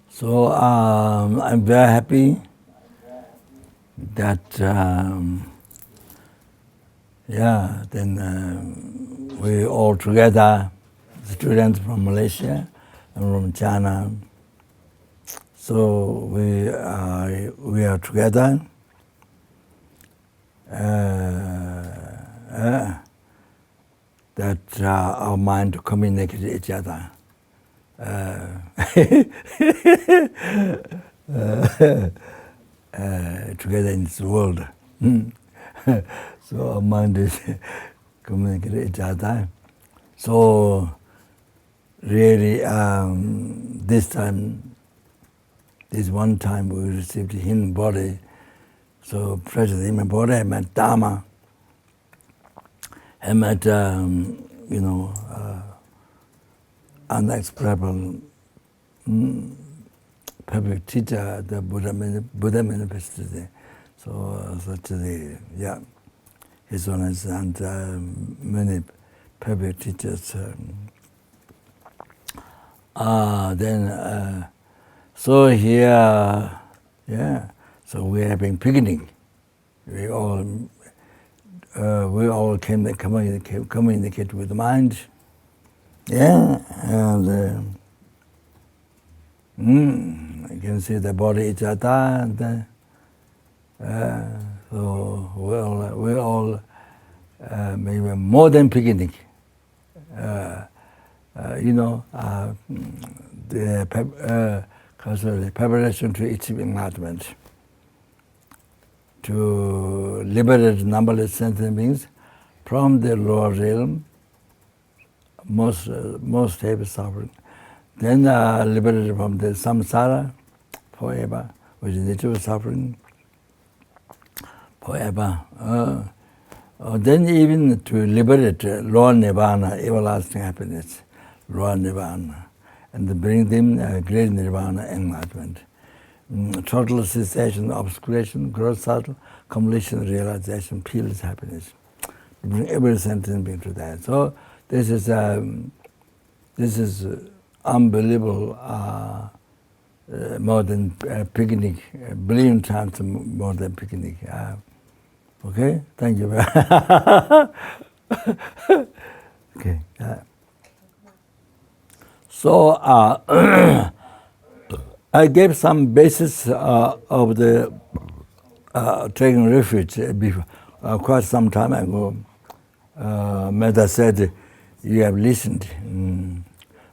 So I'm very happy that we all together, students from Malaysia and from China. So we are together. That our mind to communicate with each other. Together in this world. So our mind is communicate with each other. So really this one time we received the human body. So precious human body, I met Dharma. I met unexplainable perfect teacher, the Buddha manifested. So such His Holiness and many perfect teachers. So here, so we're having picnic. We all can communicate with the mind. And you can see the body each other. So we all maybe more than picnic. The preparation to achieve enlightenment, to liberate numberless sentient beings from the lower realm, most heavy suffering. Then liberated from the samsara forever, which is nature of suffering forever. Then even to liberate lower nirvana, everlasting happiness, lower nirvana, and to bring them great nirvana, enlightenment. Total cessation, obscuration, growth, subtle, completion, realization, peerless happiness. To bring every sentient being to that. So this is unbelievable, more than picnic, a billion times more than picnic. Okay, thank you. Okay. So I gave some basis of the taking refuge before, quite some time ago. Metta said, you have listened,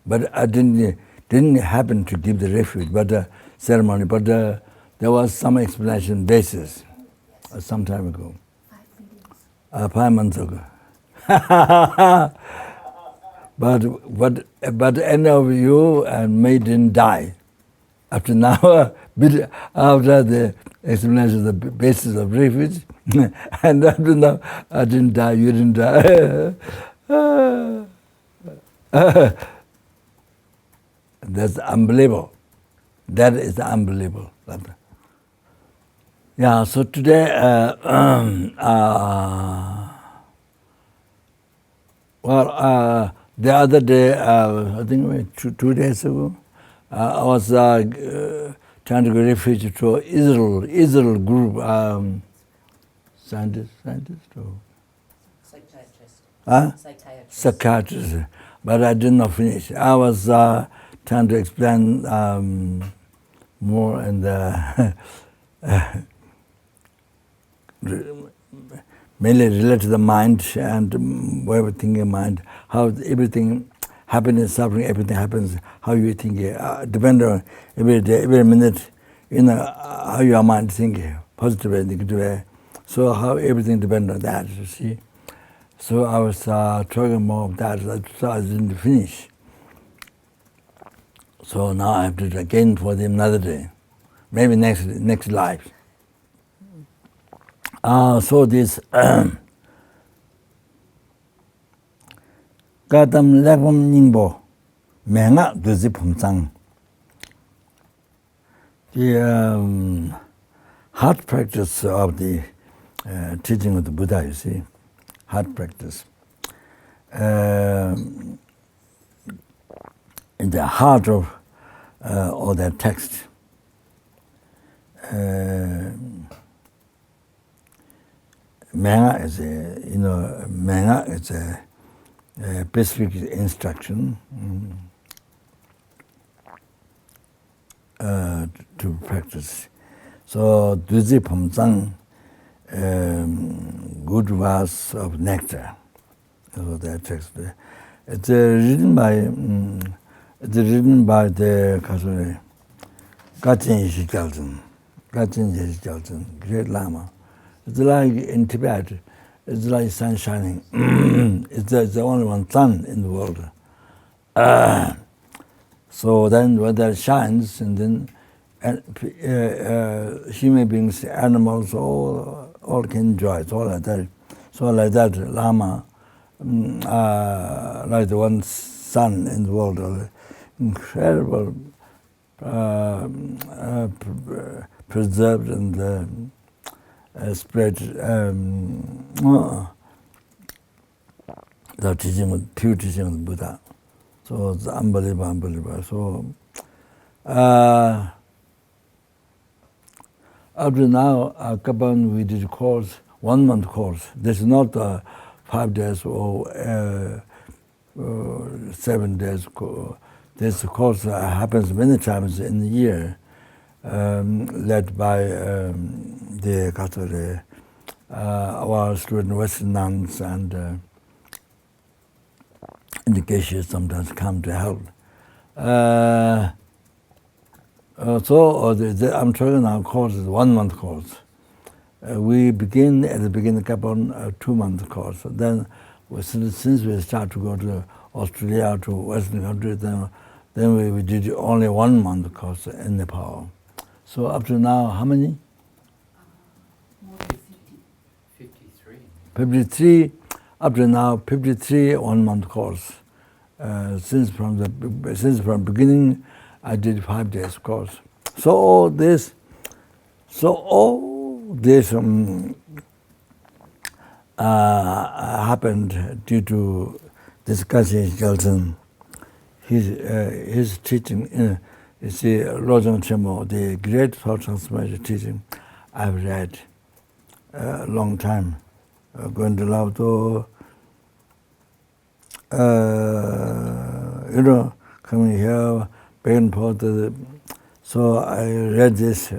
but I didn't happen to give the refuge, but ceremony. But there was some explanation basis some time ago, 5 months ago. But any of you may didn't die. After now, after the explanation of the basis of refuge, and after now, I didn't die, you didn't die. That's unbelievable. That is unbelievable. Yeah, so today, the other day, I think 2 days ago, I was trying to get refuge to Israel group, scientist or psychiatrist, but I did not finish. I was trying to explain more and mainly related to the mind and way of thinking mind, how everything happiness, suffering, everything happens, how you think, depend on every day, every minute, how your mind think, positive and negative. So how everything depends on that, you see. So I was talking more of that, so I didn't finish. So now I have to again for them another day, maybe next life. So this Gadam Levom Ningbo Menga Duzipumzang. The hard practice of the teaching of the Buddha, you see, hard practice. in the heart of all that text. Manga is manga is a specific instruction to practice. So Duzi Pomzang, good vase of nectar. So that text. It's written by the Kachin Yishigalten, great Lama. It's like in Tibet, it's like sun shining. It's the only one sun in the world. So then when that shines, and then human beings, animals, all can enjoy it, all like that. So like that, Lama, like the one sun in the world, incredible, preserved and spread the teaching, pure teaching of the Buddha. So it's unbelievable. So up to now, Kopan, we did a course, 1 month course. This is not 5 days or 7 days. This course happens many times in the year, led by our student Western nuns and in the cases sometimes come to help. So I'm trying our course is 1 month course. We begin at the beginning Kopan 2 month course. Then since we start to go to Australia, to Western countries, then we did only 1 month course in Nepal. So up to now, how many? More than 53. 53. Up to now, 53 1 month course. Since from beginning, I did 5 days course. So all this happened due to this Kachin Gelsen. His teaching, you see, Lojong Chemo, the great thought transformation teaching, I've read a long time. Going to Lao coming here, paying for so I read this.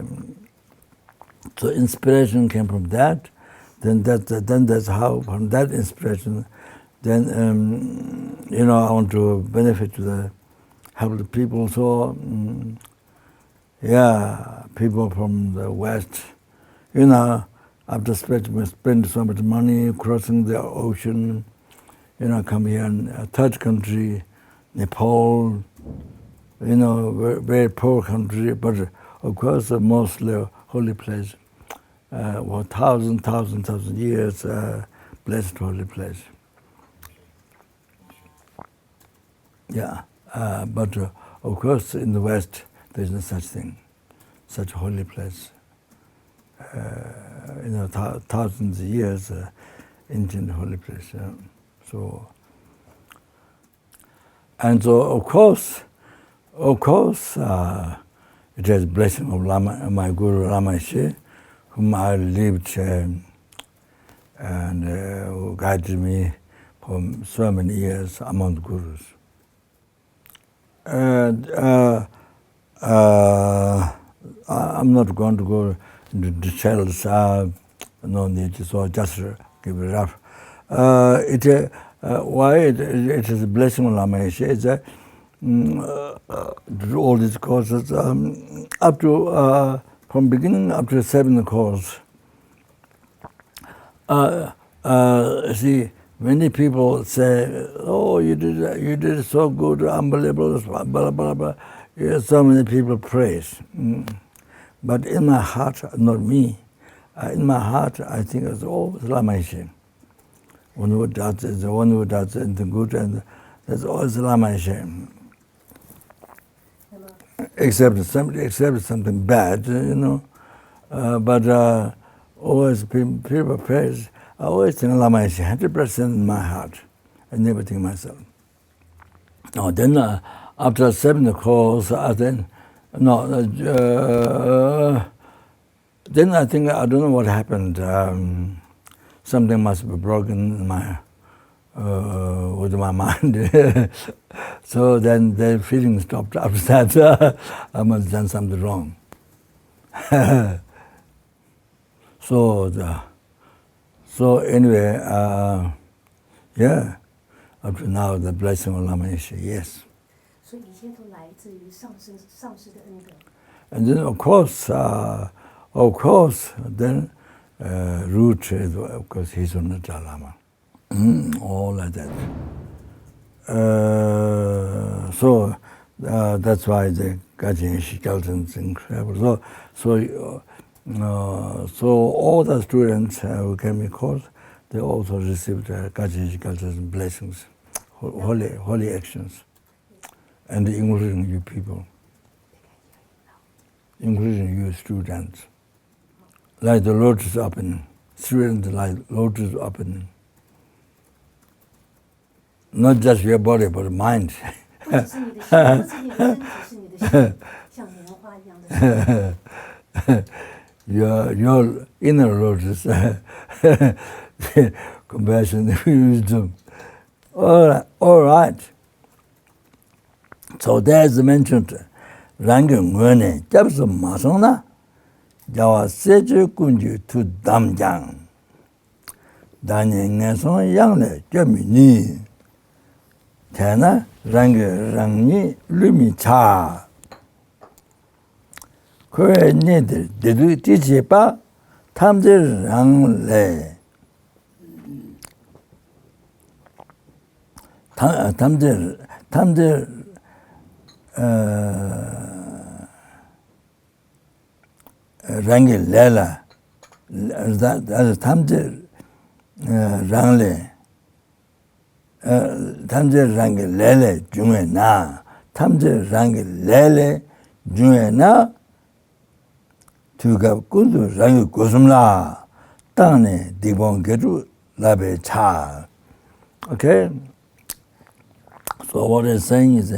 So inspiration came from that. Then that's how, from that inspiration, then I want to benefit to help the people. So people from the West, after spend so much money crossing the ocean, come here in a third country, Nepal, very poor country, but of course mostly holy place. For thousand years, blessed holy place. Yeah, but of course in the West there is no such thing, such holy place. Thousands of years, ancient holy place. So of course, it has blessing of Lama, my Guru Lama, whom I lived and who guided me for so many years among the gurus. And I'm not going to go into details. No need, so just give it up. Why it is a blessing of Lama is that all these courses up to from beginning up to 7th course. See, many people say, "Oh, you did so good, unbelievable, blah blah blah." So many people praise, but in my heart, not me. In my heart, I think it's always Lama. One who does is the one who does it, the good, and that's always Lama. Except something bad, but always people praise. I always think Lama is 100% in my heart, I never think myself. No, then after 7th course, then I think I don't know what happened. Something must be broken in my with my mind. So then the feeling stopped after that. I must have done something wrong. So anyway, yeah, up to now the blessing of Lama is yes. 所以一切都来自于上师的恩德。 And then of course, then root is of course he's on the Lama, all like that. So that's why the Gajin skeleton is incredible. So all the students who came in course, they also received Gajin skeleton blessings, holy actions, and including you people, including you students. Like the lotus opening, students like lotus opening. Not just your body, but mind. 不只是你的心，不是你的身体，是你的心，像莲花一样的心。Your inner lotus, compassion, wisdom. All right. So there's mentioned Rangyung Wene, Jabsum Masona, Jawa Seju Kunju to Damjang. Danyang Nason Yangle, Jamini. Tena Rangi Lumi Cha. Kwe Nid, did we teach ye pa? Tamde Rang Le. Tamde Rangi Lela. That's Tamde Rang Le. Tamde Rangi Lele Junge Na. Tamde Rangi Lele Junge Na. Tuga Kundu Rangi Kusumla. Tane Dibon Geru Labe Cha. Okay? So what it's saying is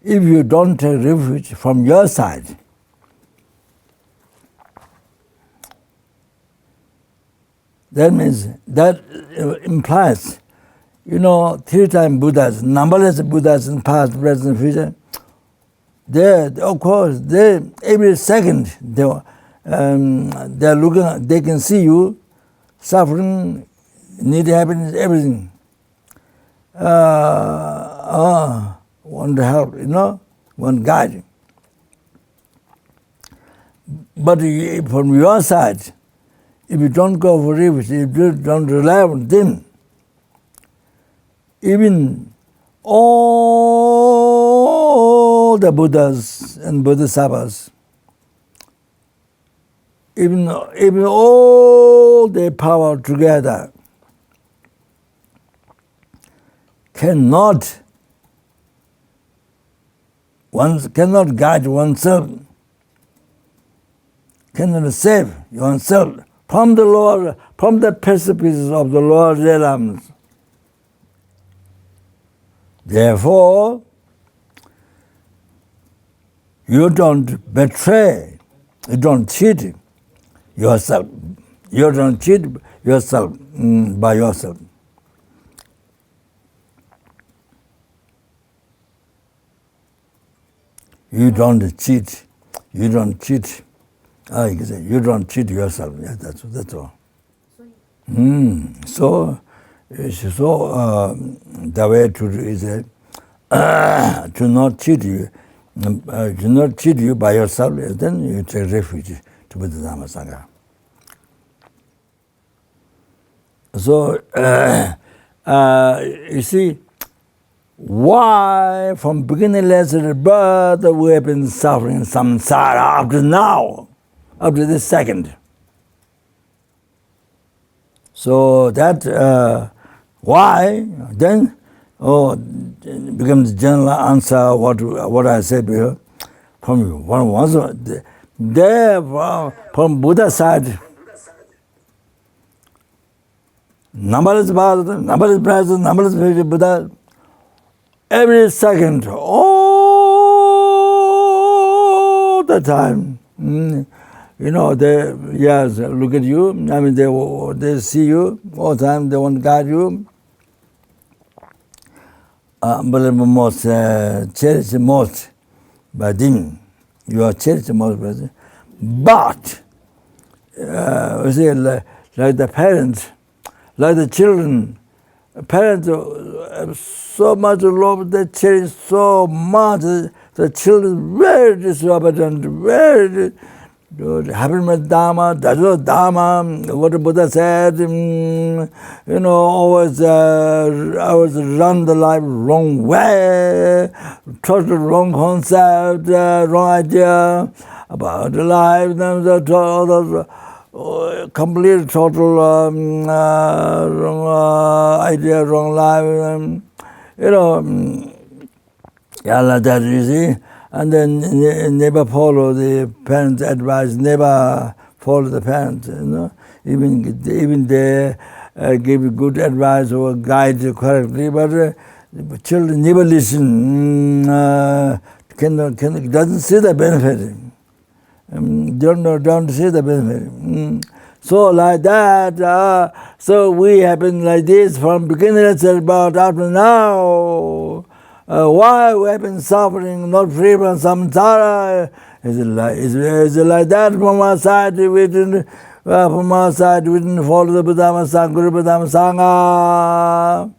if you don't take refuge from your side, that means, that implies, three-time Buddhas, numberless Buddhas in past, present, future, of course, every second, they're looking, they can see you suffering, need happiness, everything. Want to help, want guide. But from your side, if you don't go for refuge, if you don't rely on them, even all the Buddhas and Bodhisattvas, even all their power together, cannot guide oneself, cannot save oneself from the Lord, from the precipices of the Lord's realms. Therefore, you don't betray, you don't cheat yourself. You don't cheat yourself by yourself. You don't cheat. You don't cheat. You can say, you don't cheat yourself. Yeah, that's all. So the way to do is to not cheat you. To not cheat you by yourself, then you take refuge to Buddha Dharma Sangha. So you see, why from beginningless rebirth we have been suffering samsara up to now, up to this second. So that why then becomes general answer what I said before. From once there from Buddha side, numberless Bharata, numberless presence, numberless future Buddha, every second, all the time. You know, they look at you. I mean, they see you all the time. They want to guide you. But most cherished most by them. You are cherished most by them. But you see, like the parents, like the children, parents have so much love. They cherish so much. The children very disobedient, very. Happy with Dharma, that's what Dharma, what the Buddha said, always run the life wrong way, total wrong concept, wrong idea about the life, complete total wrong idea, wrong life, like that, you see. And then never follow the parents' advice, never follow the parents, Even they give you good advice or guide you correctly, but children never listen, doesn't see the benefit. Don't see the benefit. So like that, so we have been like this from beginningless about up to now. Why we have been suffering, not free from samsara? Is it like that from our side? We didn't follow the Buddha Guru Buddha Sangha.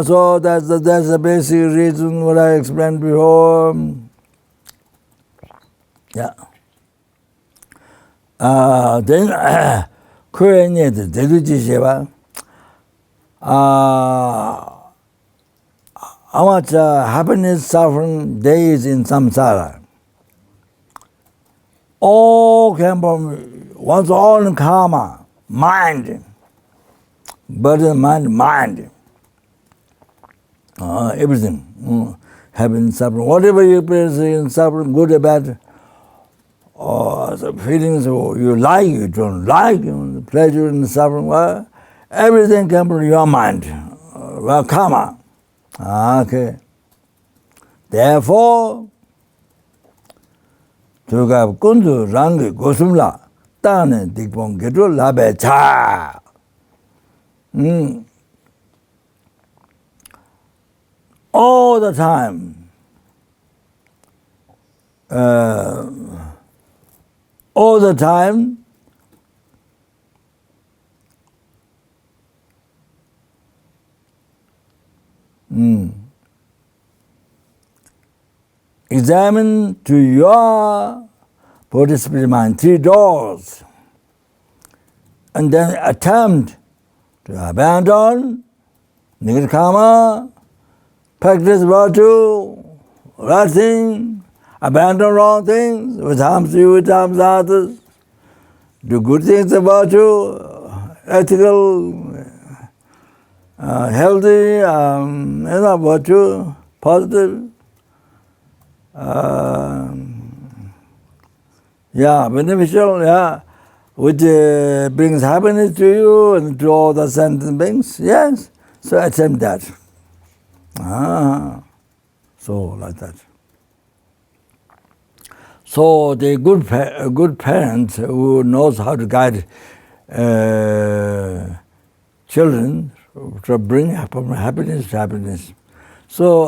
So that's the basic reason what I explained before. Yeah. Then Korean Deduji how much happiness, suffering there is in samsara. All came from one's own karma, mind. Burden, mind. Everything. Happiness, suffering. Whatever you experience in suffering, good or bad, or the feelings you like, you don't like, pleasure and suffering, well, everything comes from your mind, karma. Okay. Therefore, Tuga Kundu Rangi Gosumla Tane Dikpon Gedu Labe Cha. All the time. All the time. Examine to your Bodhisattva mind 3 doors, and then attempt to abandon negative karma, practice virtue, right thing, abandon wrong things, which harms you, which harms others, do good things about you, ethical, healthy, virtue, positive. Beneficial, which brings happiness to you and to all the sentient beings, yes. So attempt that. So like that. So the good parent who knows how to guide children to bring happiness to happiness. So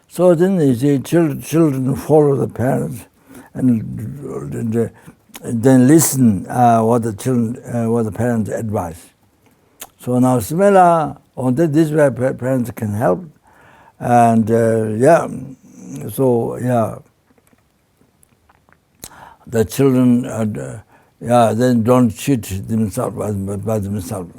So then you see children follow the parents and then listen what the parents advise. So now similar on this way parents can help, and the children then don't cheat themselves by themselves.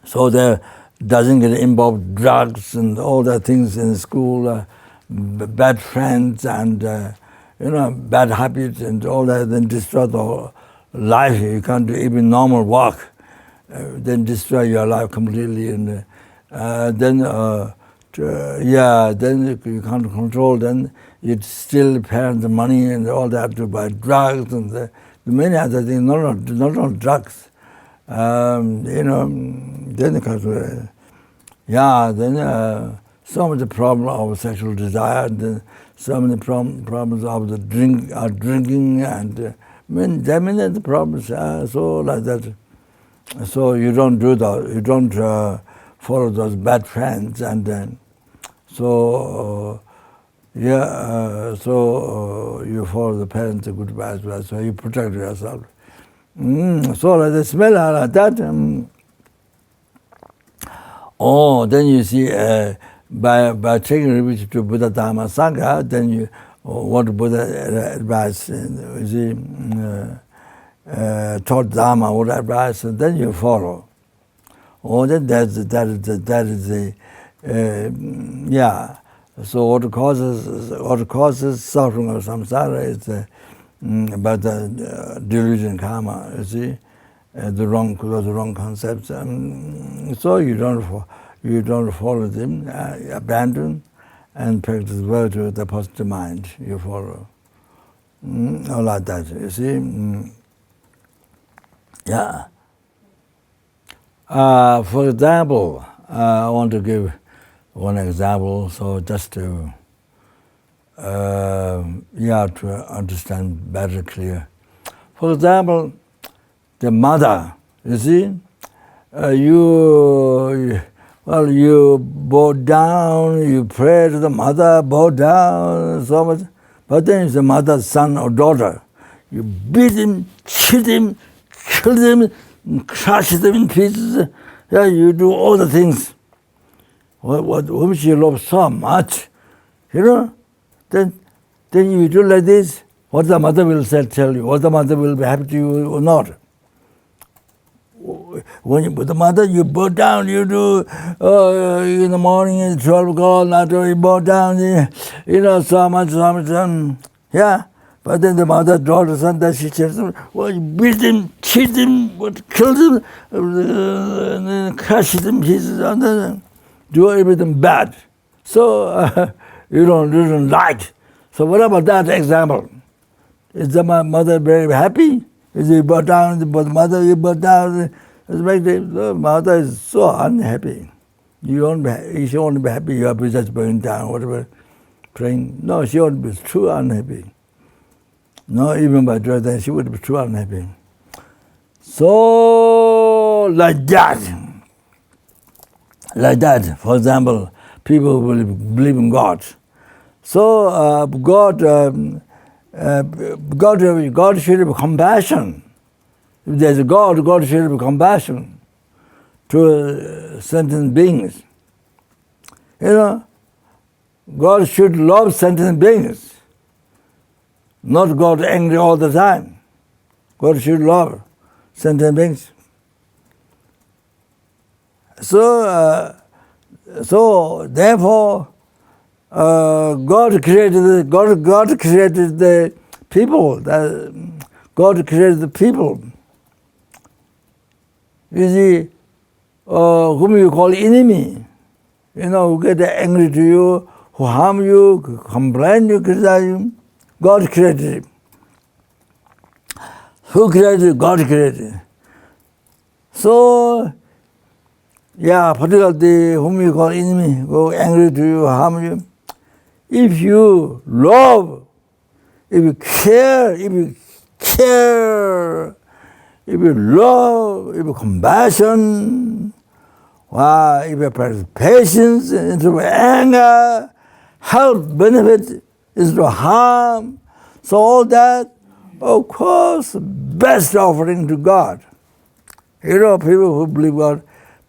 So they doesn't get involved drugs and all the things in school, bad friends and bad habits and all that, then destroy the life. You can't do even normal work. Then destroy your life completely, and then you can't control. Then you steal parents' money and all that to buy drugs and the many other things. Not drugs. Then some of the problem of sexual desire, and then some of the problems of the drinking, and there are many other problems. So like that. So you don't do that. You don't follow those bad friends, and then so you follow the parents' good advice. So you protect yourself. So like the smell like that. Then you see by taking refuge to Buddha, Dharma, Sangha, then you what Buddha advice. You see. Taught Dharma, what advice, and then you follow. That is the So what causes suffering of samsara is about the delusion karma. You see, the wrong concepts. So you don't follow them, abandon, and practice virtue, the positive mind. You follow. All like that. You see. Yeah. For example, I want to give one example, so just to understand better clear. For example, the mother, you see, you bow down, you pray to the mother, bow down so much, but then it's the mother's son or daughter. You beat him, cheat him, kill them, crush them in pieces. Yeah, you do all the things. Whom you love so much, then you do like this. What the mother will tell you, what the mother will be happy to you or not. When you put the mother, you bow down. You do in the morning at 12 o'clock. After you bow down, so much. Yeah. But then the mother, daughter, son, that she says, well, you beat them, cheat them, kill them, crush them, pieces, and do everything bad. So you don't like. So what about that example? Is the mother very happy? Is you bow down, the mother, you bow down? The mother is so unhappy. She won't be happy. You are just bowing down, whatever, praying. No, she won't be too unhappy. No, even by dress, she would be too unhappy. So, like that, for example, people who believe in God. So, God should have compassion. If there's a God, God should have compassion to sentient beings. God should love sentient beings. Not God angry all the time. God should love sentient beings. So therefore, God created the people. God created the people. You see, whom you call enemy, who get angry to you, who harm you, complain you, criticize you. God created it. Who created it? God created it. So, particularly whom you call enemy, go angry to you, harm you. If you love, if you care, if you love, if you compassion, if you practice patience instead of anger, help, benefit instead of harm, so all that, of course, best offering to God. People who believe God,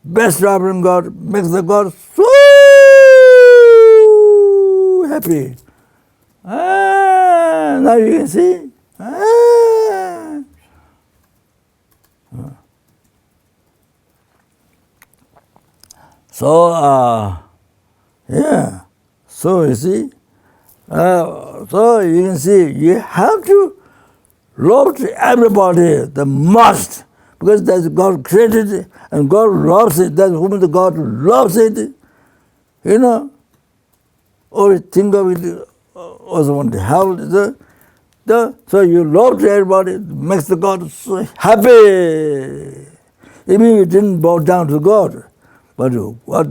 best offering God makes the God so happy. Now you can see. So you see, so you can see, you have to loves everybody the most, because that's God created it, and God loves it. That's whom the God loves it. You know, always think of it, also want to help. So you love everybody, makes the God so happy. Even you didn't bow down to God. But what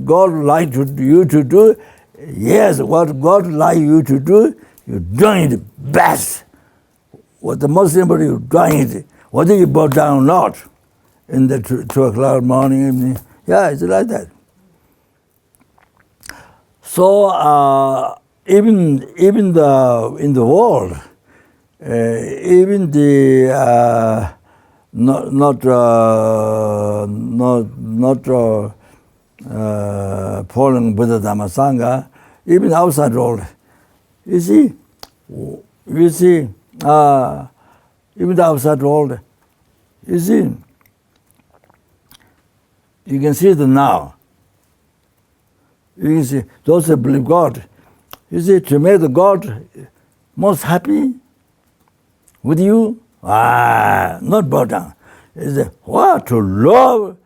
God like you to do, yes, what God like you to do, you're doing it best. What the most important, you're doing it. Whether you bow down or not, in the 2 o'clock morning, evening, yeah, it's like that. So even in the world, even the not following Buddha Dharma Sangha, even outside world, you see, even the outside world, you see, you can see it now. You can see those that believe God. You see, to make the God most happy with you, not bow down. Is to love,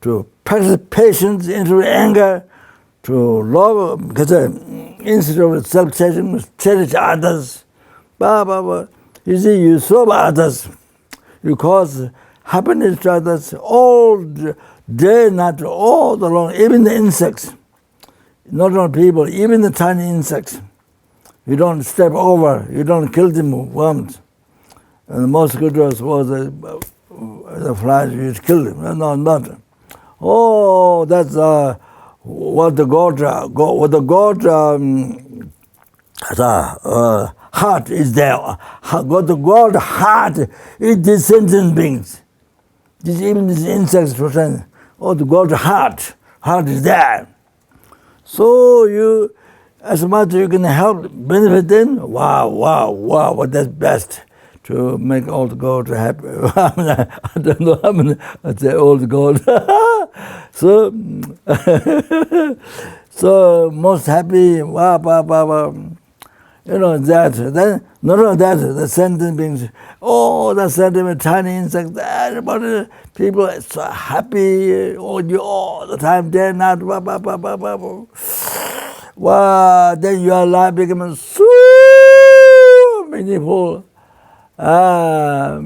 to practice patience into anger, to love, because instead of self-chasing, cherish others. You see, you serve others, you cause happiness to others all day, not all the long, even the insects. Not only people, even the tiny insects. You don't step over, you don't kill them once. And the mosquitoes was the flies, you kill them. No, not. Oh, that's what the God heart is there. What the God heart is these sentient beings. Even these insects, the God heart is there. So you, as much as you can help benefit them, wow, that's best to make all the God happy. I don't know how many, I say all the God. So most happy, you know, that. Then, not only that, the sentient beings, the sentient tiny insects, everybody, people are so happy all the time, day and night, wow, then your life becomes so meaningful. So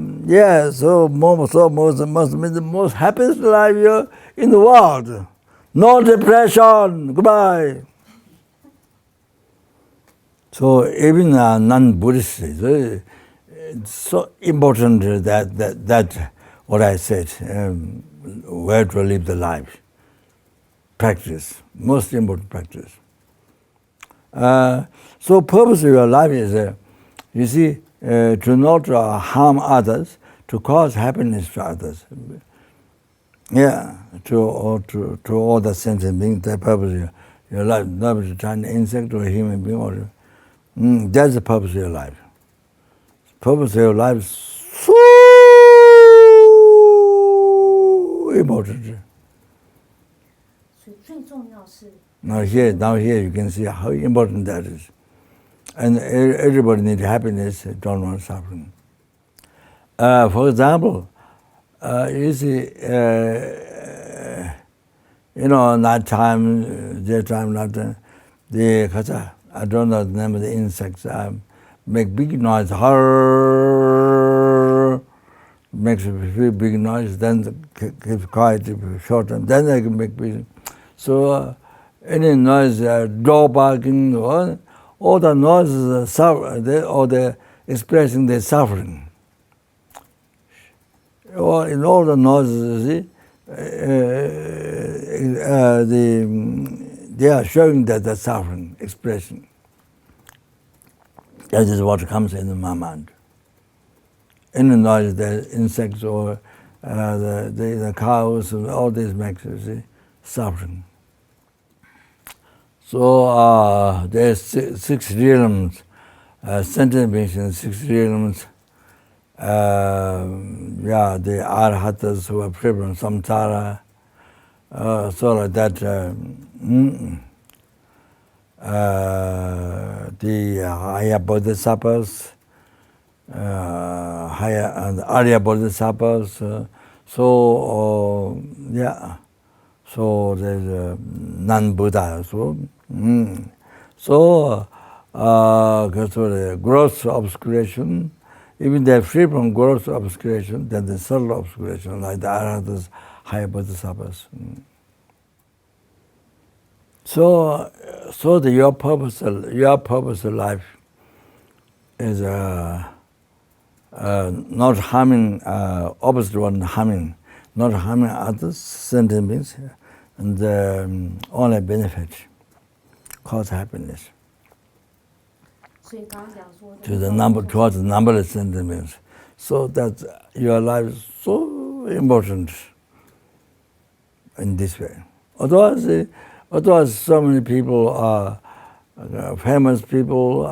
most the most happiest life you're in the world. No depression. Goodbye. So even non-Buddhists, it's so important that what I said, where to live the life, practice, most important practice. So purpose of your life is, you see, to not harm others, to cause happiness to others. Yeah, to all the sentient beings, the purpose of your life, not to try an insect or a human being. Or, that's the purpose of your life. Purpose of your life is so important. Now here you can see how important that is. And everybody needs happiness, don't want suffering. For example, you see, night time, daytime, nighttime, I don't know the name of the insects, make big noise, makes a very big noise, then keep quiet short time, then they can make big. So any noise, door barking, all the noises are they're expressing their suffering. Or in all the noises, see, they are showing that the suffering expression. That is what comes in my mind. In the noise, the insects or the cows, all these makes suffering. So there's six realms, sentient beings in 6 realms. The arhatas who are free from samsara, so like that. The higher bodhisattvas, higher and Arya Bodhisattvas. Yeah. So there's non-Buddha. So gross obscuration, even they're free from gross obscuration, then the subtle obscuration, like the Arhatas, higher Bodhisattvas. So your purpose of life is not harming, opposite one harming, not harming others, sentient beings, and only benefit, cause happiness. Towards the numberless sentient beings. So that your life is so important in this way. Otherwise so many people are famous people,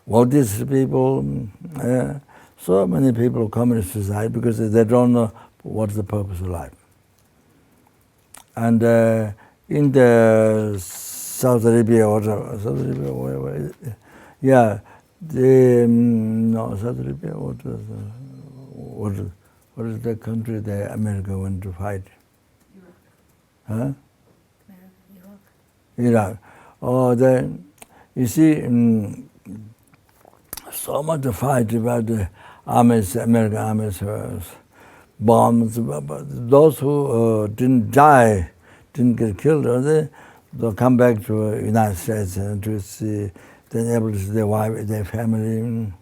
Buddhist people, so many people commit suicide because they don't know what's the purpose of life. And in the South Arabia, South Arabia, yeah, South Arabia, what is the country that America went to fight? Iraq. Huh? Iraq. Oh, you see, so much fight about the armies, American armies, bombs. But those who didn't die, didn't get killed, they'll come back to the United States and to see, then able to see their wife, their family.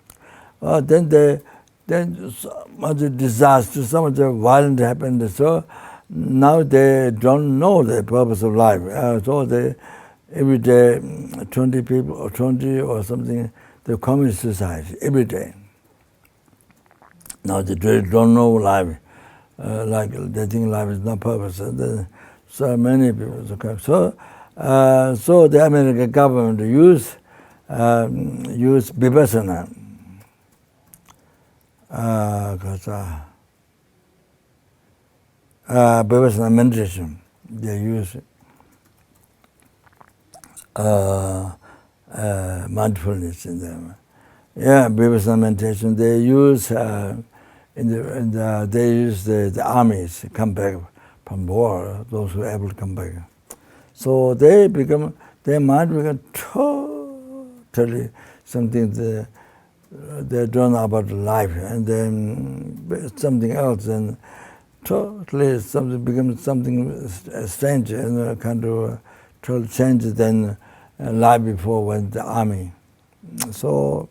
Then so much disaster, so much violence happened. So now they don't know the purpose of life. So they, every day, 20 people or 20 or something, they commit suicide every day. Now they don't know life, like they think life is no purpose. So many people. So the American government use vipassana, vipassana meditation. They use mindfulness in them. Yeah, vipassana meditation. They use they use the armies come back from war. Those who are able to come back. So their mind become totally something they don't know about life, and then something else, and totally something becomes something strange and kind of total change than life before when the army. So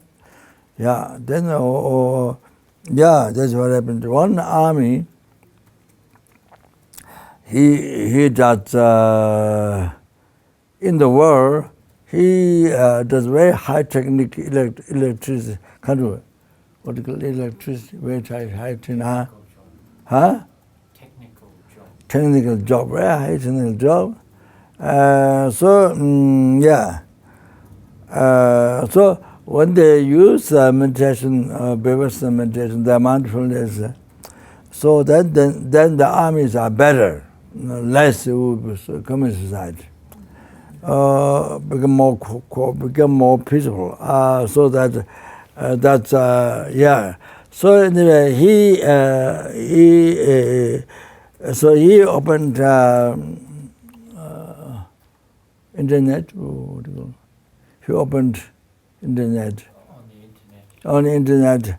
yeah, then that's what happened. One army, he does in the world. He does very high technique electricity, kind of what do you call electricity, very high technical technical job, very high technical job. So when they use meditation, vipassana meditation, the mindfulness, so then the armies are better, less will commit suicide, become more peaceful. So that's yeah. So anyway, he opened internet. He opened internet. On the internet.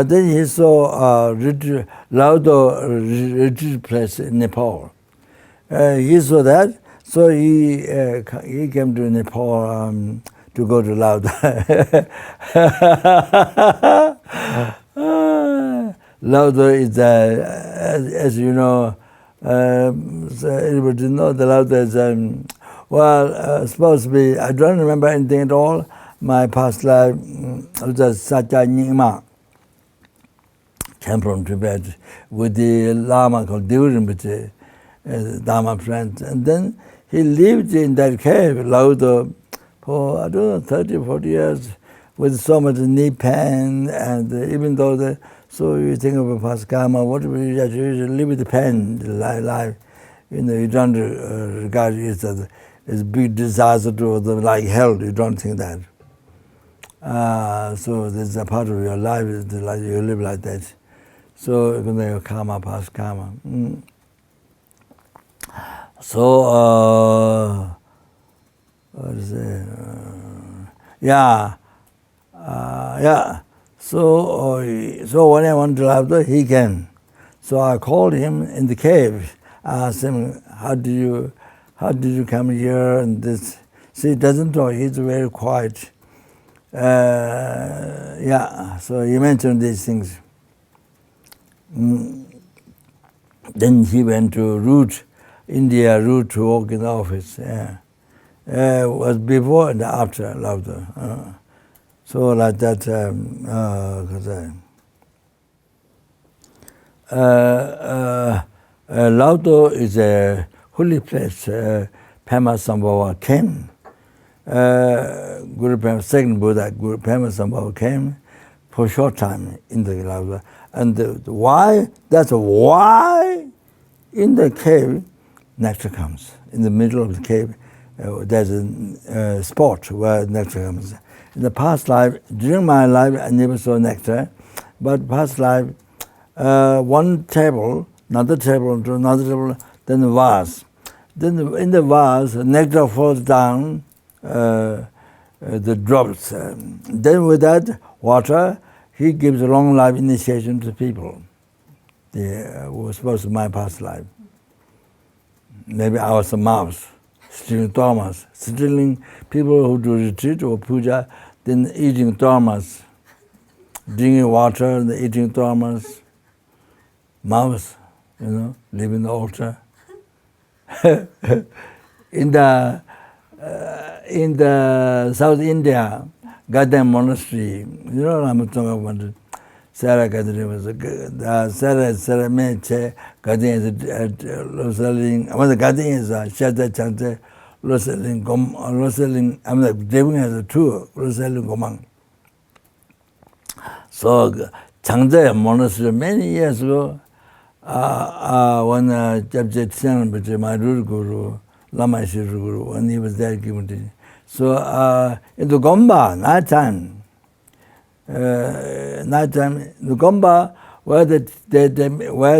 Then he saw Laudo retreat place in Nepal. He saw that, so he came to Nepal to go to Laudo. Laudo is, as you know, everybody know the Laudo is, supposed to be, I don't remember anything at all. My past life was Satya Nyingma, came from Tibet with the Lama called Rinpoche, Dharma friend. And then he lived in that cave, Laudo, for, I don't know, 30, 40 years, with so much knee pain, and even though so you think of a past karma, what we usually live with the pain, life, you don't regard it as a big disaster to like hell, you don't think that. So this is a part of your life, like you live like that. So your karma, past karma. So what is it? Yeah. So when I want to laughter, he came. So I called him in the cave. I asked him, how did you come here? And this. See, he doesn't talk. He's very quiet. So he mentioned these things. Then he went to India route to work in the office. Was before and after laughter. So like that, Laudo is a holy place. Pema Sambhava came. Guru Pema, second Buddha, Guru Pema Sambhava came for a short time in the Laudo. And why? That's why in the cave nectar comes. In the middle of the cave, there's a spot where nectar comes. In the past life, during my life, I never saw nectar, but past life, one table, another table, to another table, then a vase. Then in the vase, nectar falls down, the drops. Then with that water, he gives a long life initiation to people. Who was supposed to be my past life. Maybe I was a mouse, stealing dharmas, stealing people who do retreat or puja, then eating dharmas, drinking water and eating dharmas. Mouse, leaving the altar. In the South India, Kopan Monastery, I'm talking about Sarah Gadri was Sarah Meche, Gadin is Rosaling, Gadin is Shata Chante, Rosaling, I'm like Devin has a two, Rosaling Gomang. So, Changde Monastery, many years ago, when Jabjet Siang, which is my root guru, Lama Guru, when he was there giving it. So, into Gomba, nighttime, the Gomba, where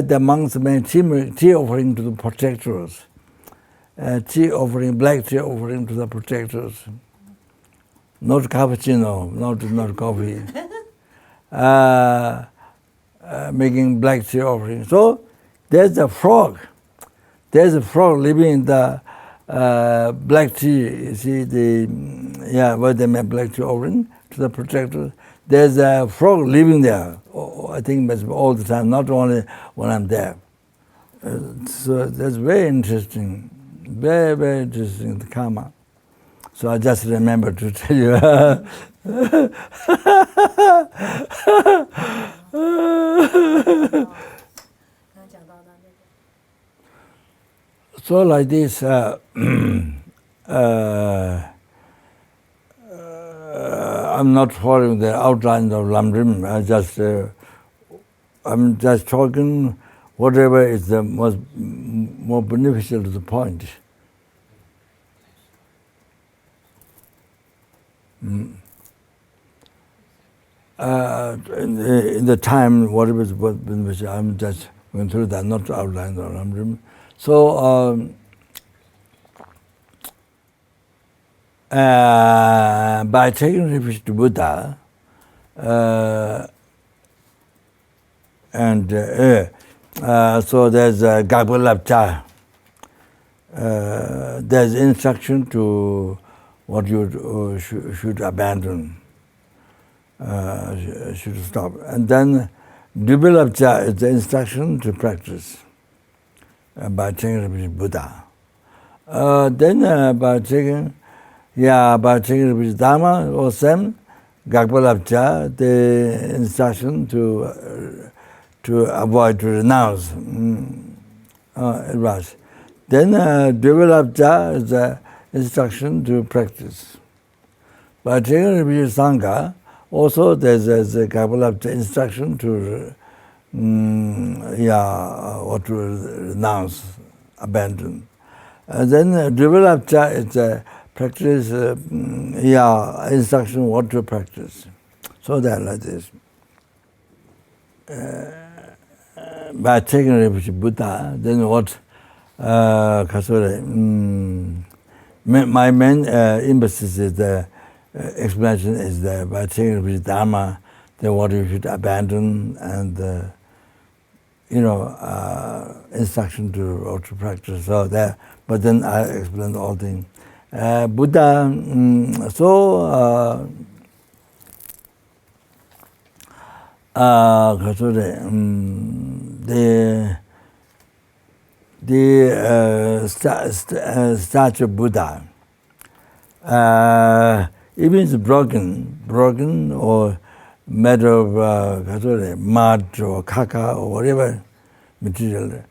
the monks made tea offering to the protectors, tea offering, black tea offering to the protectors, not cappuccino, not coffee, making black tea offering. So there's a frog. There's a frog living in the black tea. You see where they make black tea offering to the protectors. There's a frog living there. I think all the time, not only when I'm there. So that's very interesting. Very, very interesting, the karma. So I just remember to tell you. So like this, I'm not following the outline of Lamrim. I'm just talking whatever is the more beneficial to the point. In the time, whatever is beneficial, I'm just going through that, not to outline the Lamrim. So, by taking refuge to Buddha, so there's Gagbalapcha. There's instruction to what you should abandon, should stop. And then Dubilapcha is the instruction to practice by taking refuge to Buddha. Then by taking refuge Dharma or Sem, Gagbalapcha, the instruction to avoid, to renounce. Then Dubilapcha is the instruction to practice. By taking refuge Sangha, also there's a Gagbalapcha instruction to or to renounce, abandon. And then Dubilapcha is practice, instruction what to practice. So that like this. By taking refuge Buddha, then what? My main emphasis is the explanation is that by taking refuge Dharma, then what you should abandon and instruction to how to practice. So that, but then I explained all things. Buddha, the statue of Buddha, even it's broken or made of mud or caca or whatever material,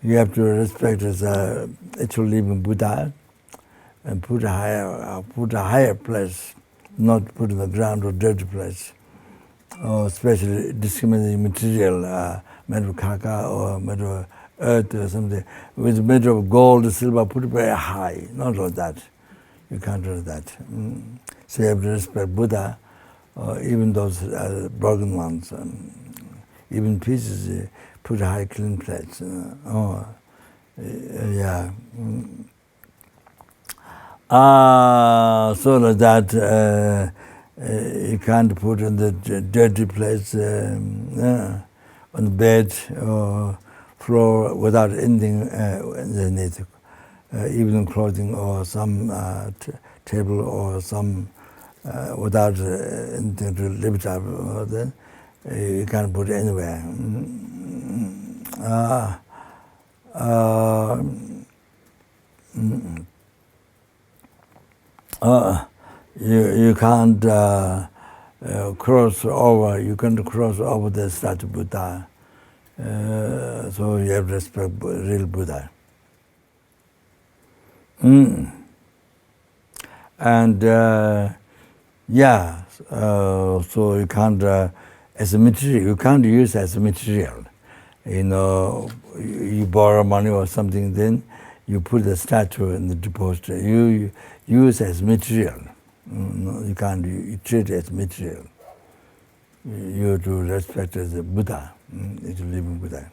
you have to respect as a actual living Buddha and put a higher place, not put in the ground or dirty place, or especially discriminating material made of caca or made of earth or something. With made of gold, silver, put it very high, not like that. You can't do that. So you have to respect Buddha, even those broken ones, even pieces, put a high clean place. So that you can't put in the dirty place on the bed or floor without anything underneath, even clothing or some table or some without anything to lift up. Then you can't put it anywhere. You can't cross over. You can't cross over the statue Buddha. So you have to respect real Buddha. And so you can't as a material. You can't use as a material. You borrow money or something, then you put the statue in the deposit. You use as material. You can't treat it as material. You have to respect as a Buddha. It's a living Buddha.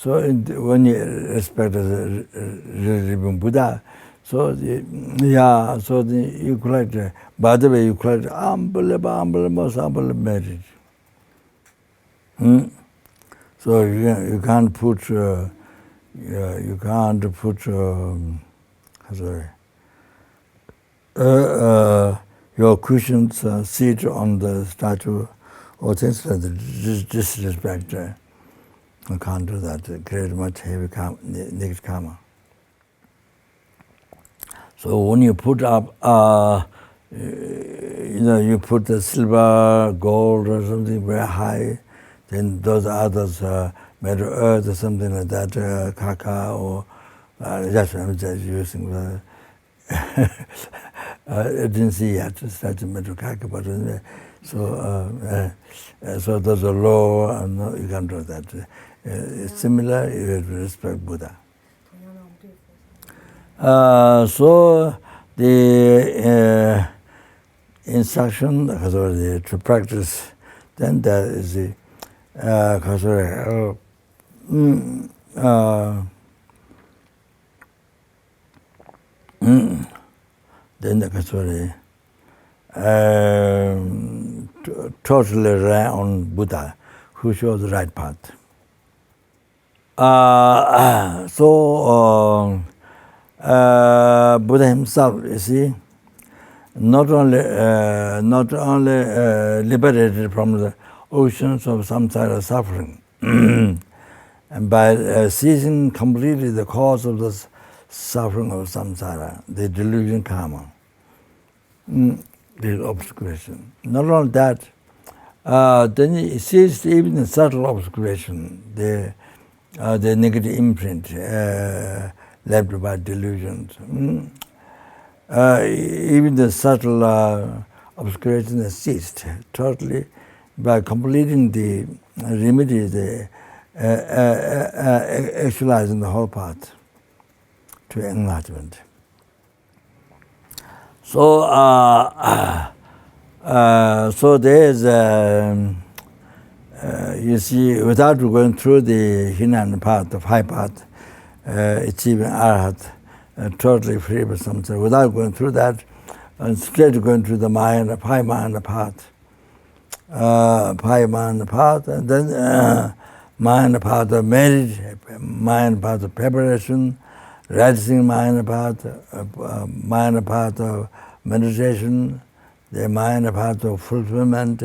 When you respect as a living Buddha, so you collect. By the way, you collect unbelievable, most unbelievable merit. So you can't put your cushions seat on the statue or things like that. Disrespect. You can't do that. It creates much heavy negative karma. So when you put up, you put the silver, gold, or something very high, then those others made of earth or something like that, caca or I'm just using. I didn't see yet statue made of caca, but so those are low, and no, you can't do that. It's similar. You have to respect Buddha. So the instruction to practice, then there is the then the totally rely on Buddha, who shows the right path. Buddha himself, you see, not only liberated from the oceans of samsara suffering, and by ceasing completely the cause of the suffering of samsara, the delusion karma, the obscuration. Not only that, then he ceased even the subtle obscuration, the negative imprint left by delusions. Even the subtle obscuration has ceased totally by completing the remedy, actualizing the whole path. to enlightenment. So, so there is, you see, without going through the Hinan path, the high path, achieving Arhat, totally free of samsara, without going through that, and straight going through the Mahayana, high Mahayana path, and then Mahayana path of marriage, Mahayana path of preparation, rising Mahayana path of meditation, the Mahayana path of fulfillment,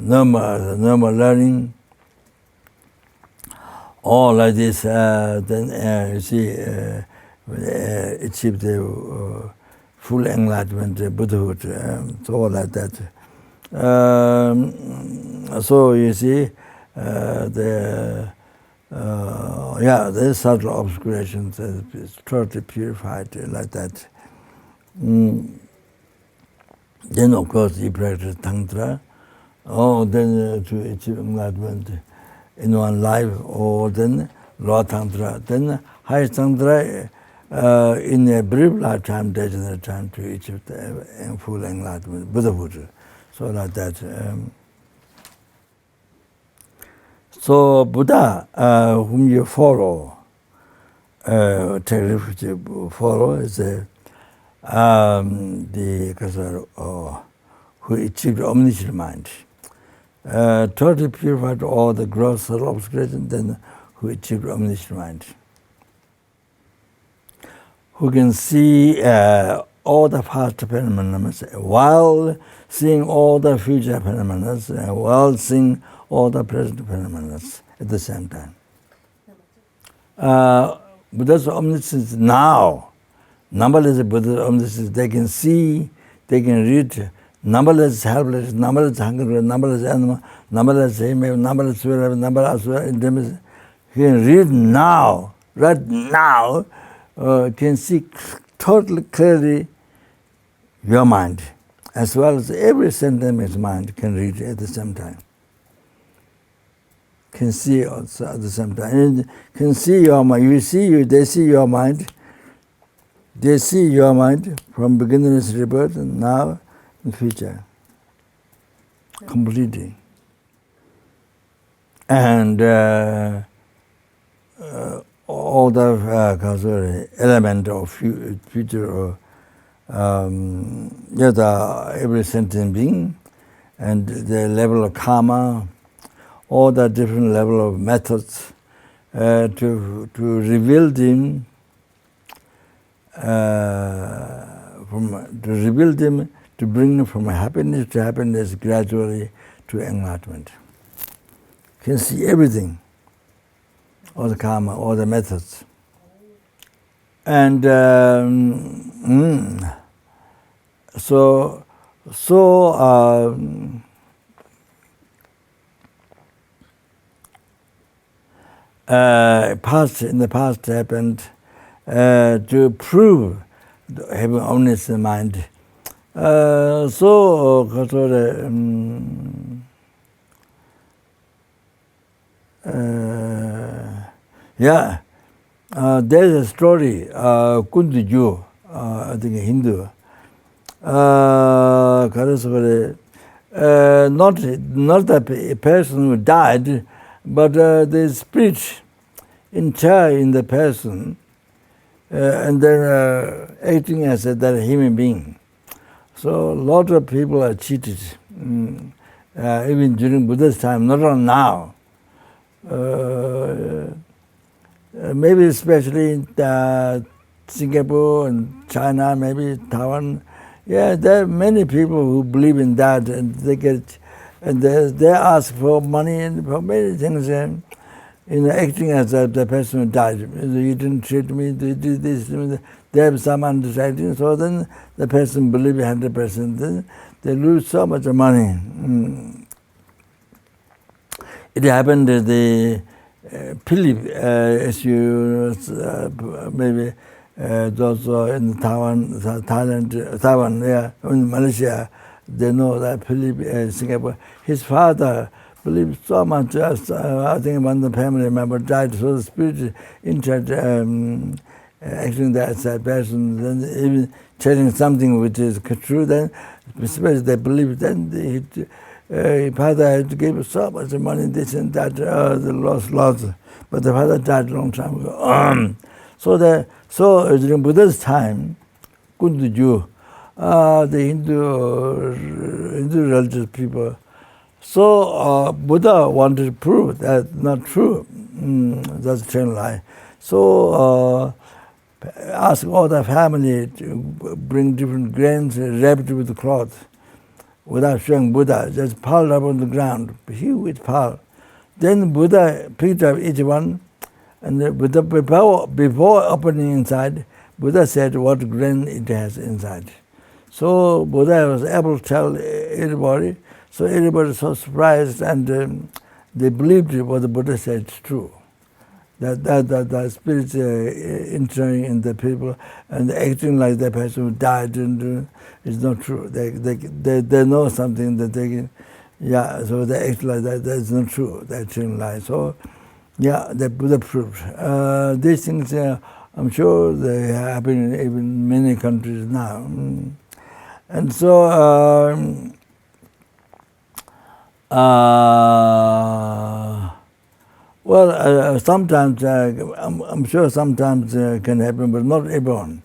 normal learning, all like this, then you see, achieve the full enlightenment, Buddhahood, so all like that. So you see, the subtle obscurations is totally purified like that. Then of course you practice Tantra, or then to achieve enlightenment in one life, or then low Tantra. Then high Tantra in a brief lifetime, there's a time to achieve the full enlightenment, Buddhahood. So like that. So Buddha, whom you follow, take refuge, follow is who achieved omniscient mind. Totally purified all the gross subtle obscuration, then who achieved omniscient mind. Who can see all the past phenomena while seeing all the future phenomena, while seeing all the present phenomena at the same time. Buddha's omniscience now, numberless Buddha's omniscience, they can see, they can read, numberless helpless, numberless hungry, numberless animal, numberless female, numberless whatever, numberless intimacy. He can read now, right now, can see totally clearly your mind, as well as every sentiment's mind can read at the same time. Can see also at the same time. And can see your mind. You see you, they see your mind. They see your mind from beginningless rebirth and now and future. Completely. And all the element of future or every sentient being, and the level of karma, all the different level of methods to reveal them, to bring them from happiness to happiness gradually to enlightenment. You can see everything, all the karma, all the methods. And in the past happened to prove having omniscient mind. There's a story, Kunduju, I think a Hindu, not the person who died, but the spirit entire in the person, and then acting as that human being. So a lot of people are cheated, even during Buddha's time, not only now. Maybe especially in Singapore and China, maybe Taiwan. Yeah, there are many people who believe in that, and they ask for money and for many things, acting as the person who died. You didn't treat me, you did this. They have some understanding, so then the person believes 100%. Then they lose so much money. It happened that the Philip, as you maybe those in Taiwan, in Malaysia, they know that Philip, Singapore, his father believed so much. I think one of the family member died, so the spirit entered, acting as a person, then even telling something which is true, then especially they believe, then father had to give so much money, this and that, the lost. But the father died a long time ago. So during Buddha's time, Kundu, the Hindu religious people, so Buddha wanted to prove that not true. That's a train lie. So ask all the family to bring different grains wrapped with cloth without showing Buddha, just piled up on the ground, huge pile. Then Buddha picked up each one, and Buddha, before opening inside, Buddha said what grain it has inside. So Buddha was able to tell everybody. So everybody was so surprised, and they believed what the Buddha said is true. That spirit entering in the people and acting like the person who died and is not true. They know something that they can, so they act like that. That's not true. They're acting like so. The Buddha proved these things. I'm sure they happen in many countries now, and so. Sometimes, I'm sure sometimes can happen, but not everyone.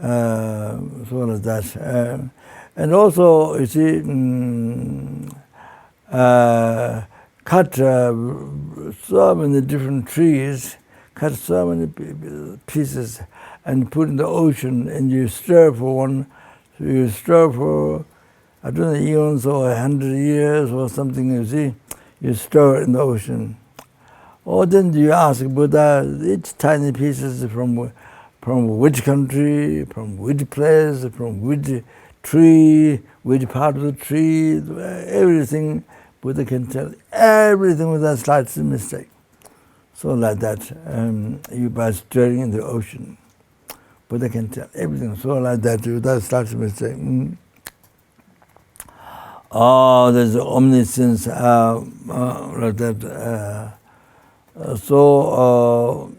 So like that. And also, you see, cut so many different trees, cut so many pieces, and put in the ocean, and you stir for one, so you stir for, I don't know, eons or 100 years or something, you see, you stir in the ocean. Or then you ask Buddha, each tiny pieces from which country, from which place, from which tree, which part of the tree, everything, Buddha can tell everything without slight mistake. So like that, you by stirring in the ocean, Buddha can tell everything. So like that, without slight mistake. There's omniscience like that. So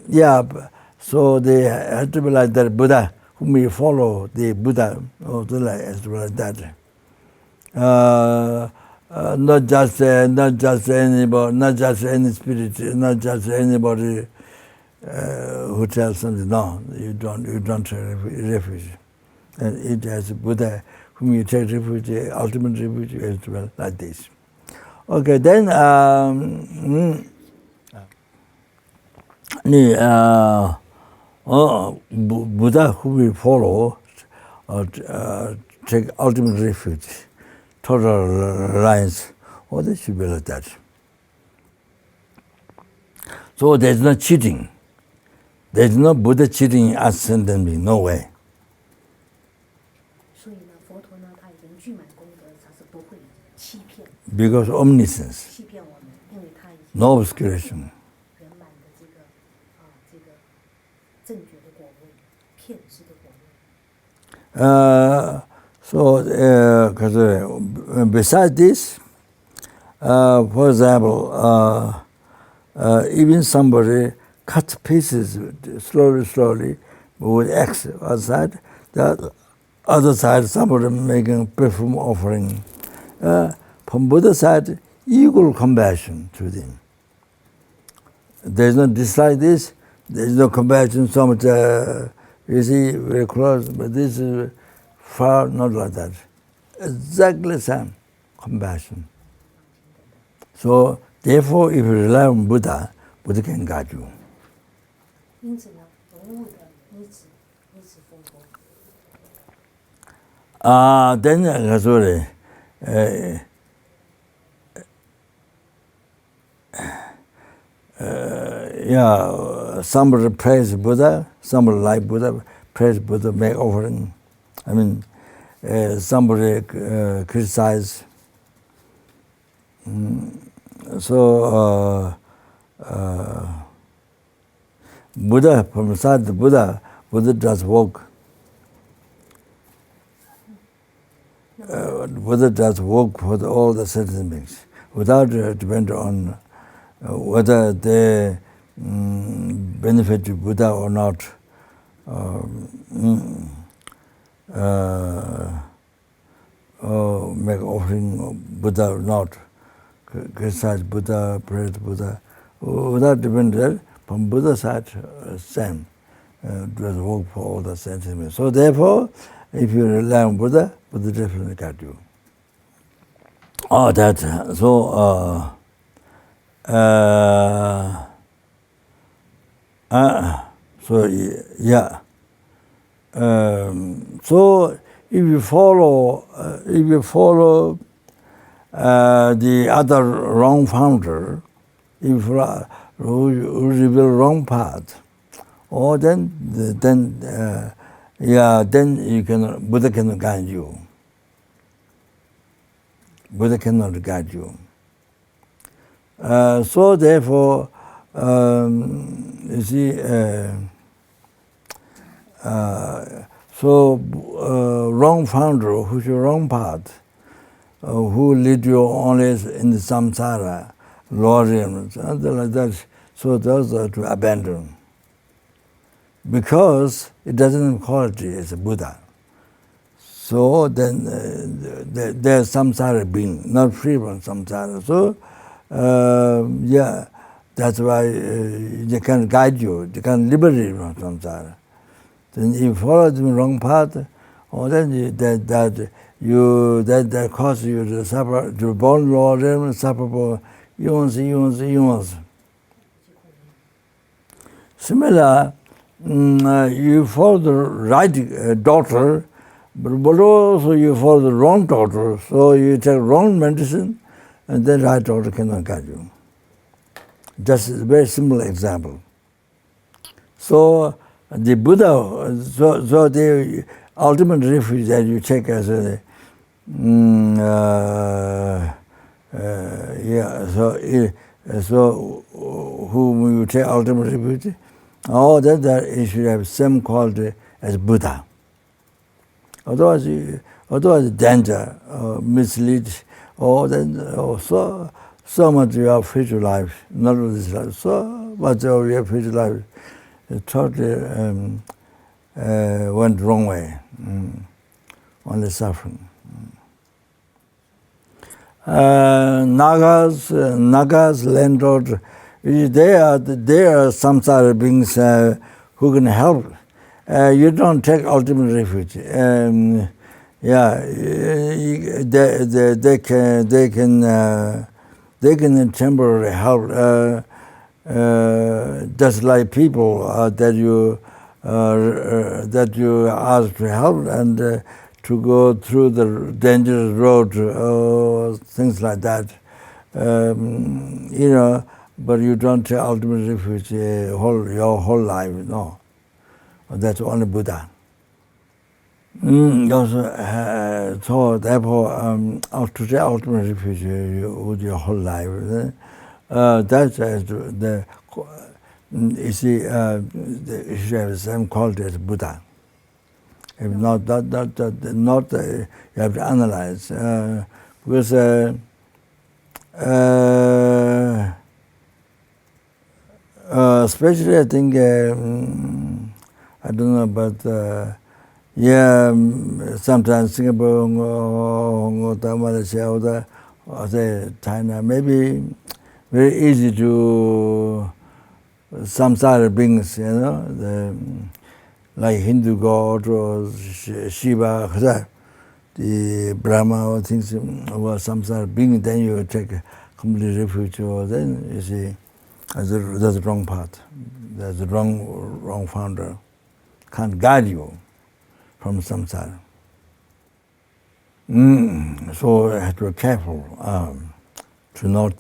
they had to be like that Buddha, whom you follow, the Buddha, or has to be like that. Not just anybody, not just any spirit, not just anybody who tells something. No, you don't take refuge. And it has Buddha, whom you take refuge, ultimate refuge, has to be like this. Okay, then. Buddha who we follow take ultimate refuge, total reliance. They should be like that. So there's no cheating. There's no Buddha cheating us and me. No way. Because omniscience, no obscuration. Besides this, for example, even somebody cuts pieces slowly with X outside, the other side somebody making perfume offering. From Buddha's side, equal compassion to them. There's no dislike this, there's no compassion so much, you see, very close, but this is far not like that. Exactly same compassion. So, therefore, if you rely on Buddha, Buddha can guide you. Then, sorry. Somebody praise Buddha, somebody like Buddha, praise Buddha, make offering. Somebody criticize. Buddha, from beside the Buddha does work. Buddha does work for all the sentient beings. without depend on whether they benefit Buddha or not, or make offering of Buddha or not, criticize Buddha, praise Buddha, without dependent from Buddha's side, same. Does work for all the sentiments. So therefore, if you rely on Buddha, Buddha definitely got you. Oh, that. So yeah. So if you follow the other wrong founder, if who reveal wrong path, or then you can Buddha cannot guide you. Buddha cannot guide you. So therefore, you see, wrong founder, who's your wrong path, who lead you only in the samsara, lower realms, something like that. So those are to abandon, because it doesn't have quality as a Buddha. So then there's samsara being, not free from samsara. So yeah, that's why they can guide you, they can liberate you from samsara. Then if you follow the wrong path, or then that causes you to suffer, to born lower realm, suffer for eons. Similar, you follow the right doctor, but also you follow the wrong doctor, so you take wrong medicine, and then right doctor cannot guide you. Just a very simple example. So the Buddha, so the ultimate refuge that you take as a so whom you take ultimate refuge, all that it should have same quality as Buddha. Otherwise danger, mislead, so much you have future life, not this life. So much of your future life totally went wrong way, only suffering. Nagas, landlord, they are samsara beings who can help. You don't take ultimate refuge. They can temporarily help, just like people that you ask to help and to go through the dangerous road or things like that. But you don't take ultimate refuge your whole life, no. That's only Buddha. So therefore, to take ultimate refuge with your whole life, that's the you see, you should have the same quality as Buddha. If not, you have to analyze. Because especially I think, I don't know, but sometimes Singapore, Malaysia, or China, maybe very easy to samsara beings, like Hindu god or Shiva, the Brahma or things, or samsara being, then you take complete refuge, or then you see that's the wrong path. That's the wrong founder. Can't guide you from samsara. So you have to be careful to not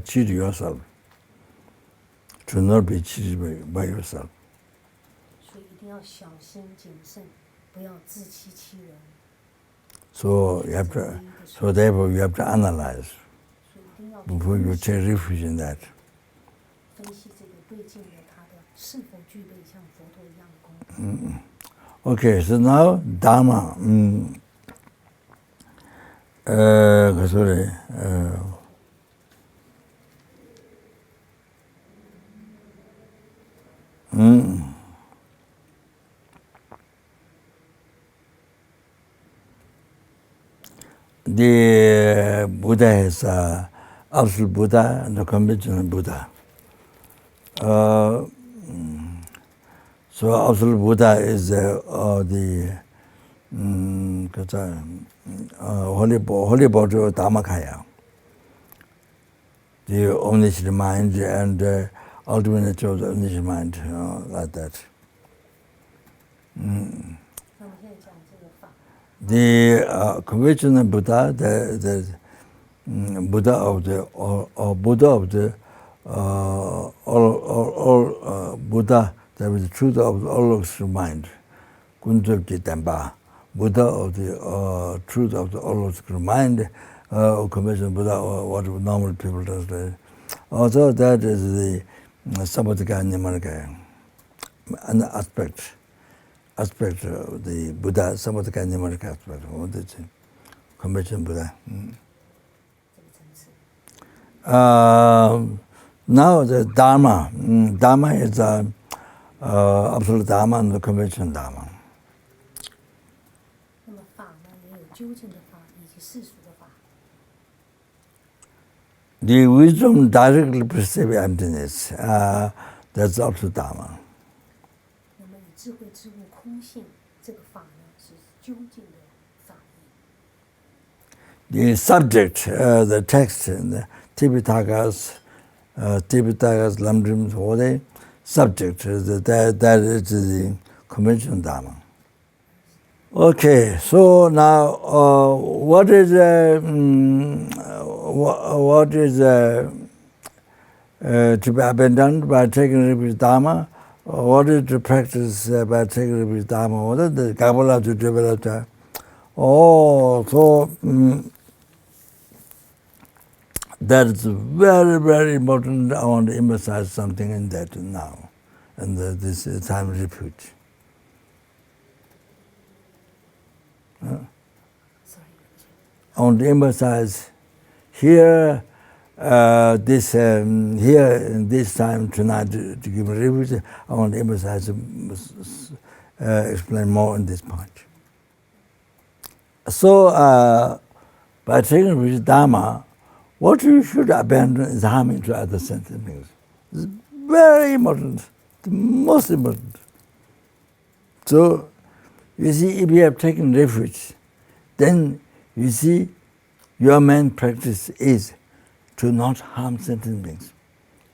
cheat yourself, to not be cheated by yourself. So therefore you have to analyze before you take refuge in that. Okay, so now Dharma. 그 소리. The Buddha is absolute Buddha and the conventional Buddha. So absolute Buddha is the holy body of Dharmakaya, the omniscient mind and ultimate nature of the omniscient mind, like that. The conventional Buddha, the Buddha of the Buddha of the all Buddha, that is the truth of the all mind. Kunjabji Tenpa, Buddha of the truth of the all mind, conventional Buddha, or what normal people translate. Also, that is the Samadhika Nimanaka, an aspect of the Buddha, Samadhika Nimanaka aspect of the conventional Buddha. Now the Dharma. Dharma is absolute Dharma and the conventional Dharma. The wisdom directly perceives emptiness. That's also Dharma. The subject, the text, the Tipitakas, Lamdrims, all the subject, that is the conventional Dharma. Okay, so now what is to be abandoned by taking refuge Dharma? What is to practice by taking refuge Dharma? What is the Kabbalah to develop that? That is very, very important. I want to emphasize something in that now, in this time refuge. I want to emphasize here, this time tonight to give a refuge. I want to emphasize, explain more on this point. So, by taking refuge Dharma, what you should abandon is harming to other sentient beings. It's very important, the most important. So, you see, if you have taken refuge, then you see your main practice is to not harm sentient beings,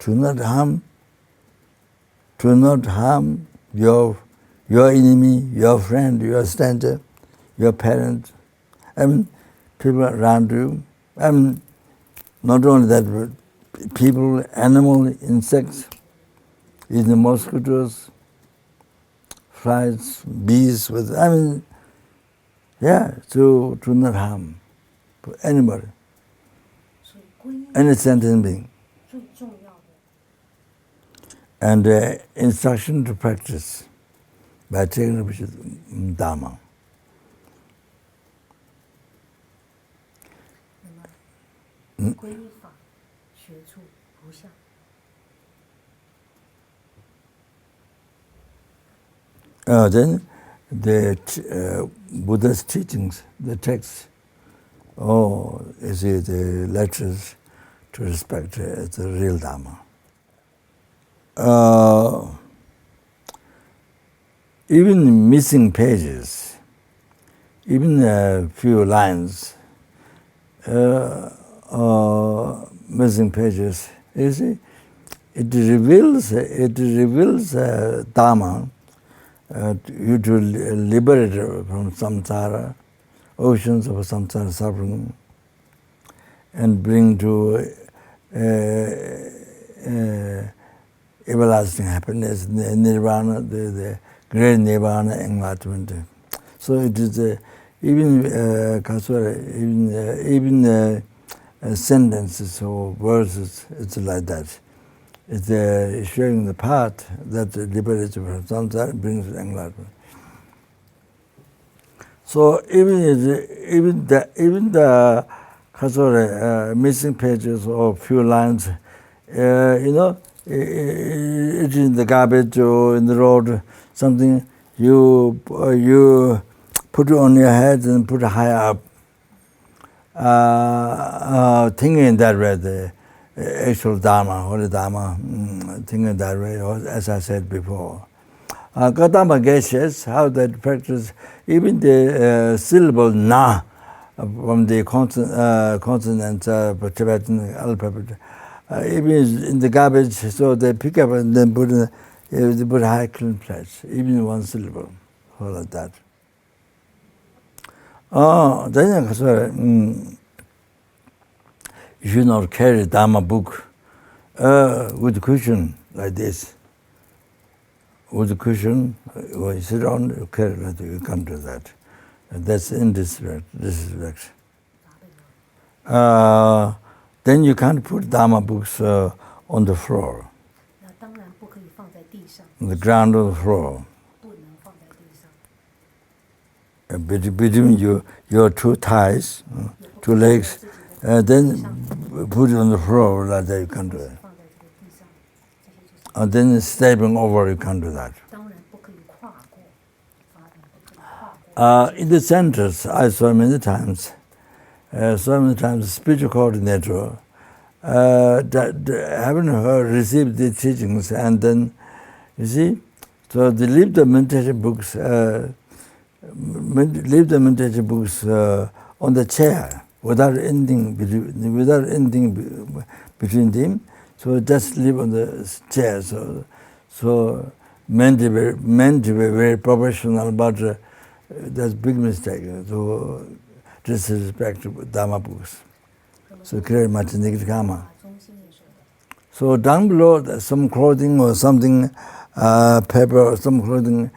to not harm your enemy, your friend, your stranger, your parent, people around you. Not only that, but people, animal, insects, even mosquitoes, flies, bees, to not harm anybody, any sentient being. And instruction to practice by taking which is Dharma. Then the Buddha's teachings, the texts, the lectures to respect the real Dharma. Even missing pages, even a few lines, missing pages, you see, it reveals Dharma, you to liberate from samsara, oceans of samsara suffering, and bring to everlasting happiness, nirvana, the great nirvana enlightenment. So it is even sentences or verses, it's like that. It's showing the path that liberates from samsara brings enlightenment. So even the missing pages or few lines. It's in the garbage or in the road, something you put it on your head and put it high up. Thinking that way, the actual Dharma, Holy Dharma, thinking that way, as I said before. Gautama Geshes, how that practice, even the syllable na from the consonant Tibetan alphabet, even in the garbage, so they pick up and then put high clean place, even one syllable, all like that. Then you should not carry Dharma book with cushion like this. With cushion, when you sit on, you carry like that, you can't do that. And that's disrespect. Then you can't put Dharma books on the floor. On the ground or the floor. Between your two thighs, two legs, then put it on the floor like that, you can't do it. And then stepping over, you can't do that. In the centers, I saw many times, spiritual coordinator, haven't received the teachings, and then, you see, so they leave the meditation books, on the chair without anything between them. So just leave on the chair. So meant to be very professional, but that's big mistake. So disrespect Dharma books. So create much negative karma. So down below, some clothing or something, paper or some clothing,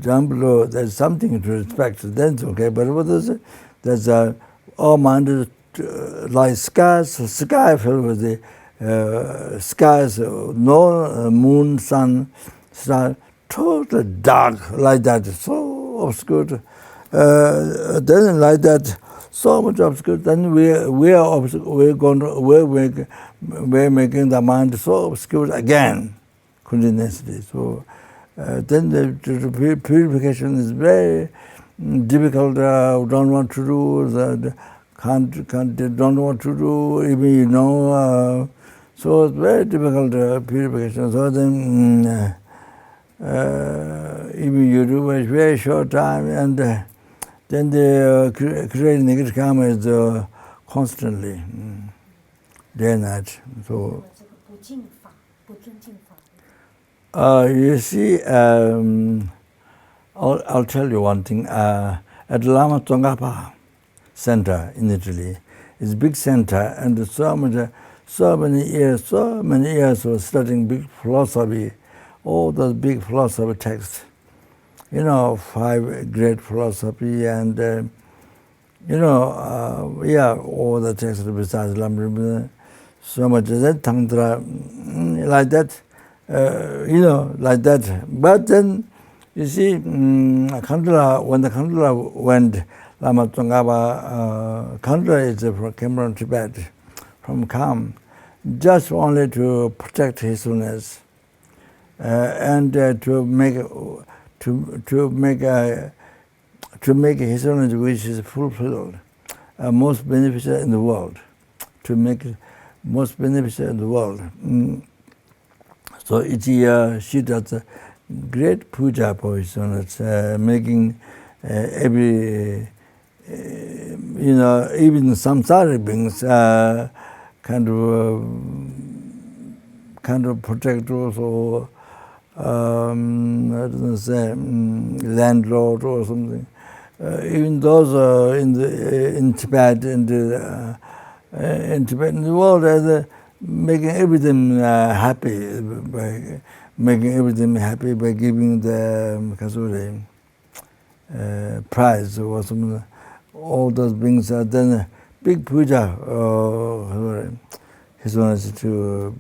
down below, there's something to respect. Then it's okay. But what is it? There's all minded like sky filled with the skies, no moon, sun, star, totally dark like that, so obscure. Then like that, so much obscure. Then we're making the mind so obscure again, continuously. So then the purification is very difficult. Don't want to do don't want to do, even so it's very difficult purification. So then even you do a very short time, and then the creating negative karma is constantly, day and night. So you see, I'll tell you one thing. At Lama Tsongkhapa Center in Italy, it's a big center, and so many years of studying big philosophy, all those big philosophy texts, 5 great philosophy, and all the texts besides Lama, so much that Tantra, like that, like that. But then, you see, when the Khandala went, Lama Tsongkhapa, Khandala came from Tibet, from Kham, just only to protect his holiness, and to make his holiness, which is fulfilled, most beneficial in the world, to make it most beneficial in the world. So each year she does a great puja for his holiness, making every even samsara beings kind of protectors or landlord or something. Even those in Tibet, in the world, making everything happy by giving the prize or something. All those beings are then big puja. His wants to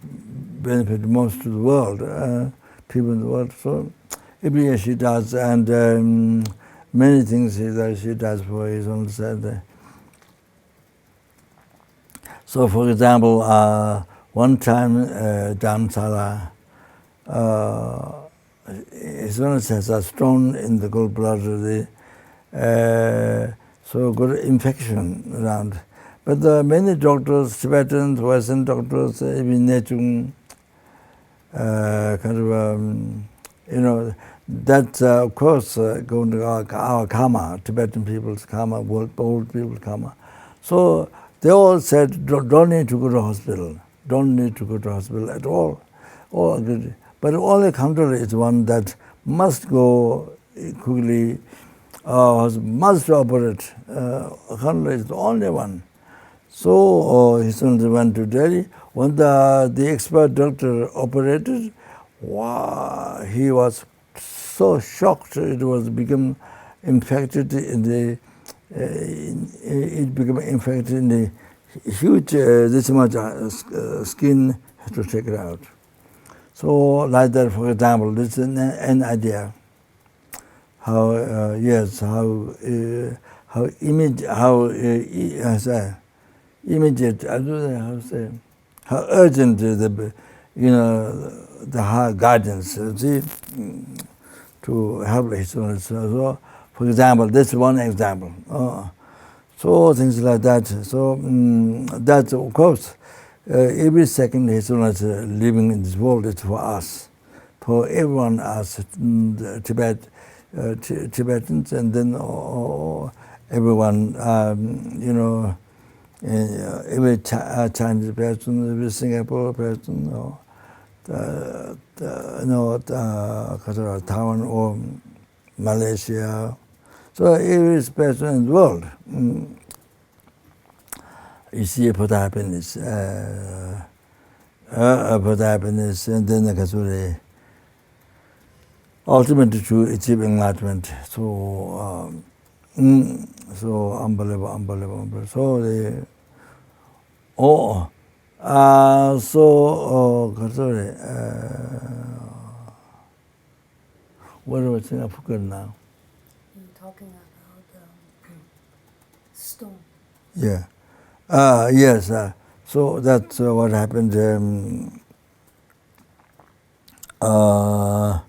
benefit most to the world, people in the world. So every year she does, and many things she does for his own side. So, for example, one time Dhamsala, his Holiness has a stone in the gallbladder, so got infection around. But many doctors, Tibetans, Western doctors, even Nechung, that of course going to our karma, Tibetan people's karma, old people's karma. So they all said, don't need to go to hospital. Don't need to go to hospital at all. All agreed. But only contrary is one that must go quickly, must operate. Contrary is the only one. So he suddenly went to Delhi. When the expert doctor operated, wow, he was so shocked. It was become infected in the. It became infected in the huge. This much skin had to take it out. So, like that, for example, this is an idea. How immediate. I don't know how to say. How urgent the high guidance to help his students. So, for example, this is one example. So things like that. So that of course, every second his students living in this world is for us, for everyone as Tibetans, and then everyone, every Chinese person, every Singapore person, Taiwan or Malaysia. So every person in the world, you see about happiness, and then the ultimately to achieve enlightenment. So, so unbelievable. So they, what was I saying? I forgot now. You're talking about stone. Yeah. Yes. So that's what happened. Oh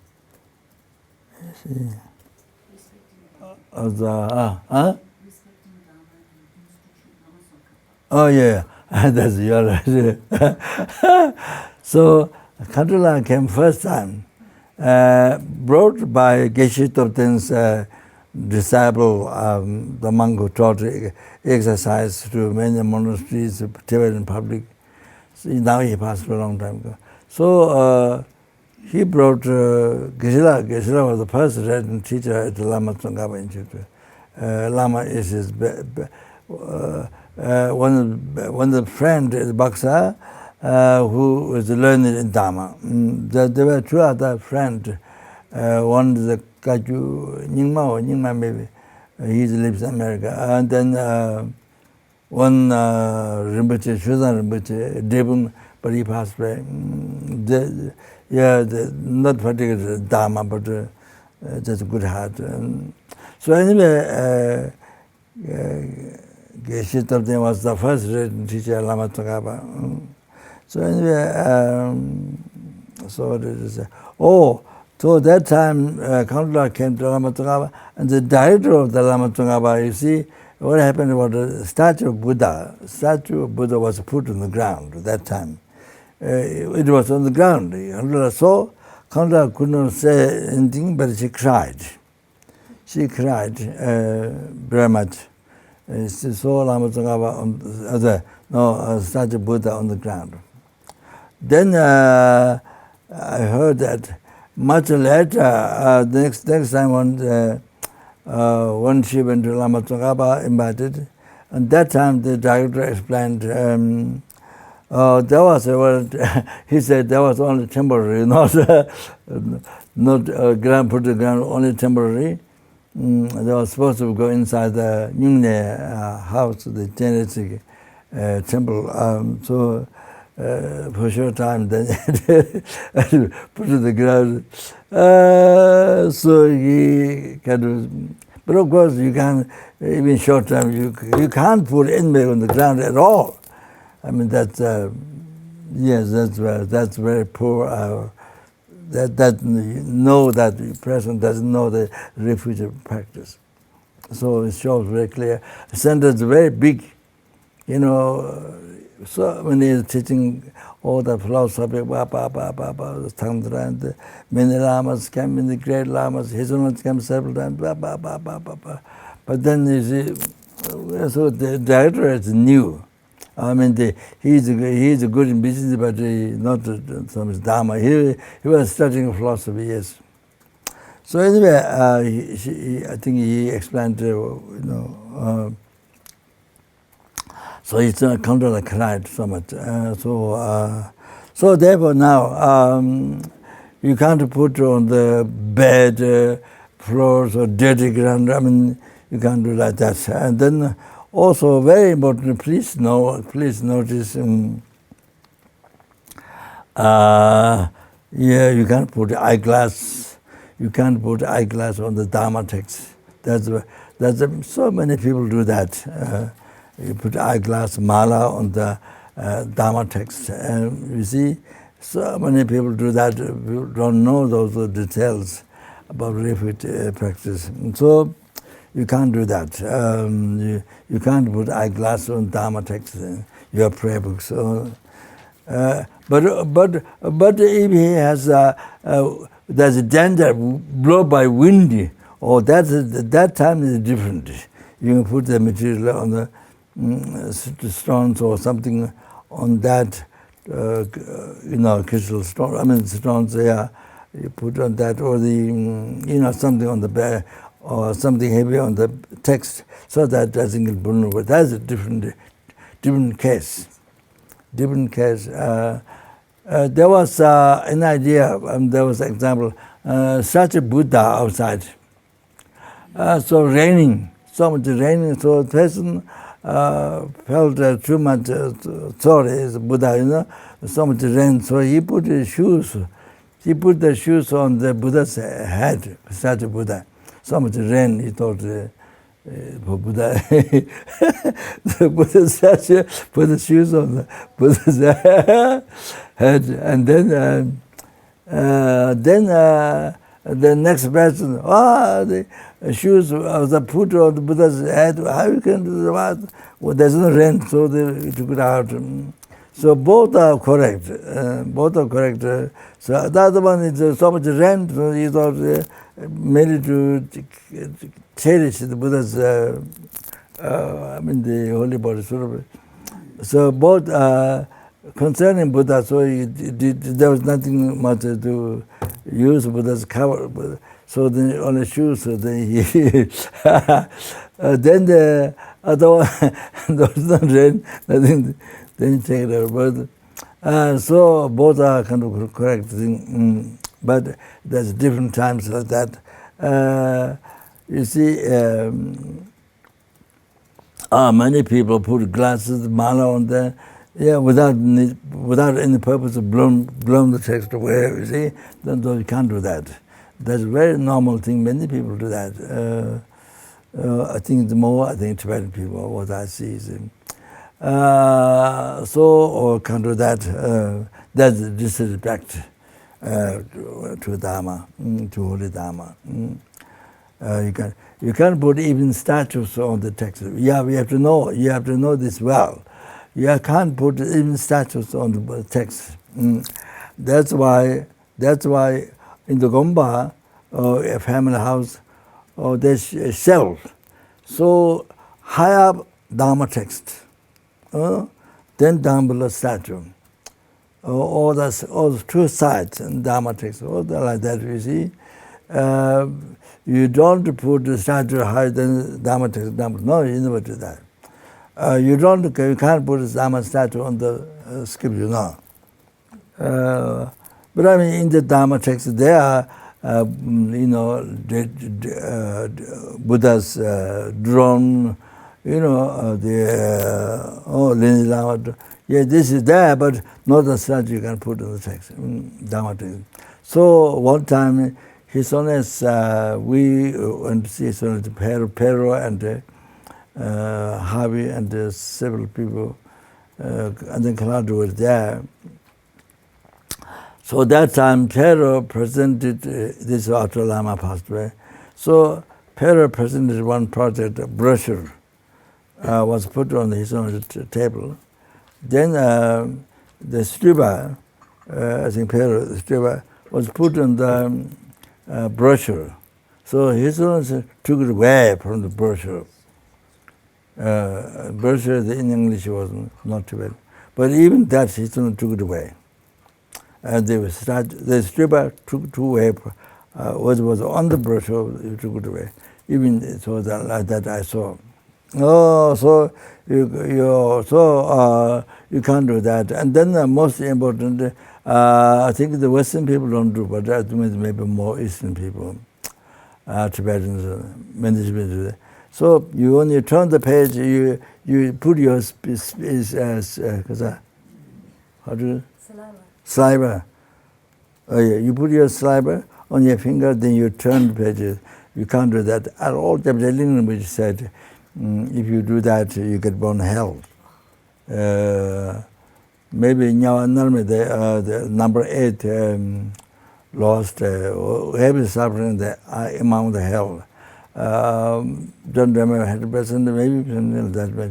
yeah, that's your right. So Kandula came first time, brought by Geshe Topten's disciple, the monk who taught exercise to many monasteries, Tibetan public. So now he passed a long time ago. So he brought Geshe-la. Geshe-la was the first resident teacher at the Lama Tsongkhapa Institute. Lama is his one of the friend is Baksa, who was learned in Dharma. There were two other friends. One is the Kaju Nyingma maybe. He lives in America. And then one Rinpoche, Shuzan Rinpoche, Debun, but he passed away. Not particularly Dharma, but just a good heart. So anyway, Geshe Topten was the first resident teacher at Lama Tsongkhapa. So anyway, so what did it say? So that time, Kandula came to Lama Tsongkhapa, and the director of the Lama Tsongkhapa, you see, what happened was the statue of Buddha was put on the ground at that time. It was on the ground. Kandula saw, Kandula could not say anything, but she cried. She cried very much. She saw Lama Tsongkhapa on statue of Buddha on the ground. Then I heard that much later, next time when she went to Lama Tsongkhapa, invited, and that time the director explained, there was he said there was only temporary, not ground put the ground, only temporary. They were supposed to go inside the Nyungne house, the genetic temple. So for a short time, then put to the ground. So he kind of, but of course you can't, even short time, you can't put anybody on the ground at all. I mean that's yes, that's very poor. That know that the person doesn't know the refuge practice. So it shows very clear. The center is very big, so when he's teaching all the philosophy, Tantra, and many lamas came in, the great lamas, his own came several times, But then you see, so the director is new. I mean, he's good in business, but not some Dharma. He was studying philosophy, yes. So anyway, I think he explained, so it's not control the cried so much. So therefore now, you can't put on the bed, floors or dirty ground. I mean, you can't do like that. And then also very important, please notice, you can't put eyeglass. You can't put eyeglass on the Dharma text. So many people do that. You put eyeglass mala on the Dharma text. And you see, so many people do that. People don't know those details about refuge practice. And so you can't do that. You can't put eyeglass on Dharma text in your prayer book. So, but if he has there's a danger blow by wind, or that time is different. You can put the material on the stones or something on that, crystal stone. I mean stones. Yeah, you put on that, or the something on the bed, or something heavy on the text, so that doesn't get burned over. That's a different case. Different case. There was an idea. There was an example. Such a Buddha outside. So raining, so much raining. So the person felt too much sorry. Is Buddha, so much rain. So he put his shoes. He put the shoes on the Buddha's head. Such a Buddha. So much rain. He thought. For Buddha, the Buddha put the shoes on the Buddha's head, and then the next person, the shoes was put on the Buddha's head. How you can do that? Well, there's no rain, so they took it out. So both are correct. So the other one is so much rain, so he thought merely to cherish the Buddha's, the holy body. So both concerning Buddha, so there was nothing much to use Buddha's cover. So then on the shoes, so then he, then the other one, there was no rain, nothing. Then you take it over. So both are kind of correct thing, but there's different times like that. You see, many people put glasses, mala on there, without any purpose of blowing the text away. You see, then you can't do that. That's a very normal thing. Many people do that. I think Tibetan people, what I see is. Or can't do that. That's disrespect to Dharma, to holy Dharma. You can't put even statues on the text. Yeah, we have to know. You have to know this well. You can't put even statues on the text. That's why in the Gomba, a family house, there's a shelf. So high up Dharma text. Then Numberless statue. All the two sides and Dharma text, all like that, you see. You don't put the statue higher than Dharma text. No, you never do that. You can't put the Dharma statue on the scripture, no. But I mean, in the Dharma text, there are, Buddha's drawn, Lama. Yeah, this is there, but not the statue you can put in the text, Dharma text. So one time, His Holiness, we went to see His Holiness Pero and Harvey and several people. and then Kaladu was there. So that time, Pero presented this after Lama passed away. So Pero presented one project, a brochure, was put on his own table. Then the stupa, I think Pero, the stupa, was put on the brochure. So his own took it away from the brochure. Brochure in English was not too well. But even that, his own took it away. And the stupa took away what was on the brochure, he took it away. Even so that like that I saw. Oh, so you can't do that. And then the most important, I think the Western people don't do, but that means maybe more Eastern people, Tibetans, management do that. So when you turn the page, you put your how do you? Saliva. Oh yeah, you put your saliva on your finger, then you turn the pages. You can't do that at all. The language said, if you do that, you get born hell. Maybe in the number 8 lost heavy suffering among the hell. Don't remember 100%, maybe something like that, but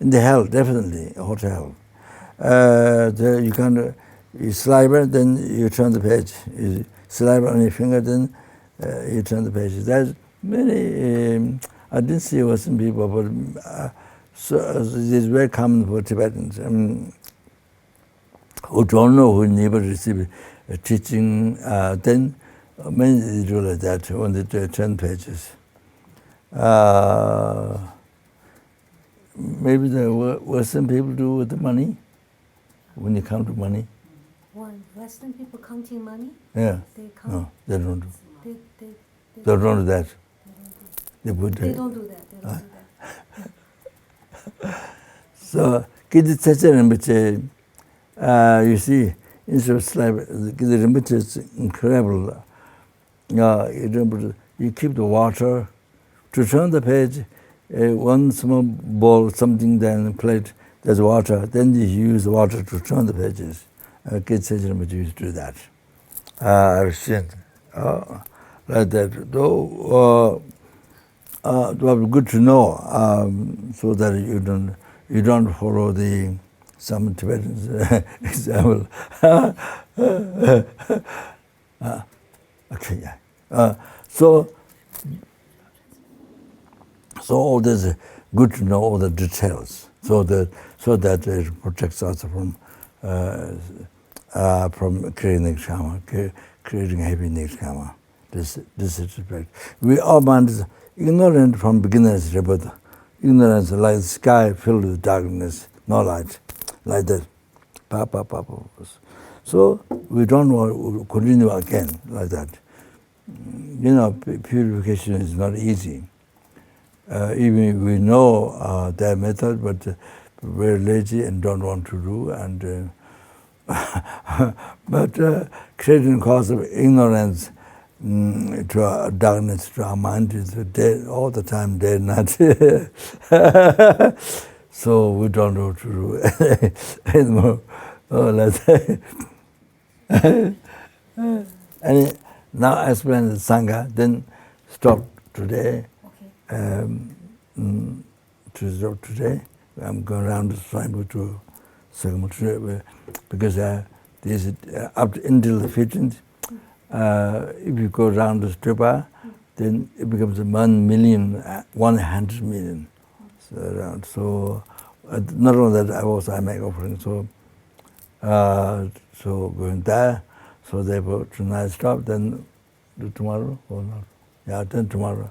in the hell, definitely, hotel. You can you saliva, then you turn the page. You saliva on your finger, then you turn the page. There's many, I didn't see Western people, but so it is very common for Tibetans who don't know, who never received teaching, then many do like that on the turn pages. Maybe the Western people do with the money, when you come to money. When Western people counting money? Yeah. They count. No, they don't do. They They don't do that. They don't do that. They don't do that. So, you see, instead of slave, the Rinpoche is incredible. You keep the water. To turn the page, one small bowl, something, then plate, there's water. Then you use the water to turn the pages. Kids used to do that. I've seen like that. Though, it would be good to know, so that you don't follow some Tibetans example. Okay, yeah. So all this is good to know all the details, so that it protects us from creating karma, creating heavy karma. This is respect. We all mind is ignorant from beginners, rebirth. Ignorance like the sky filled with darkness, no light, like that. So we don't want to continue again like that. Purification is not easy. Even we know their method, but we're lazy and don't want to do. And but creating cause of ignorance to darkness to our mind is all the time, day and night. So we don't know what to do anymore. And now I explain the Sangha, then stop today. To stop today. I'm going around the triangle to Sangha because this up until the 15th. If you go around the stupa, then it becomes 100 million. So not only that, I make offering. So going there. So therefore tonight stop. Then do tomorrow or not? Yeah, then tomorrow.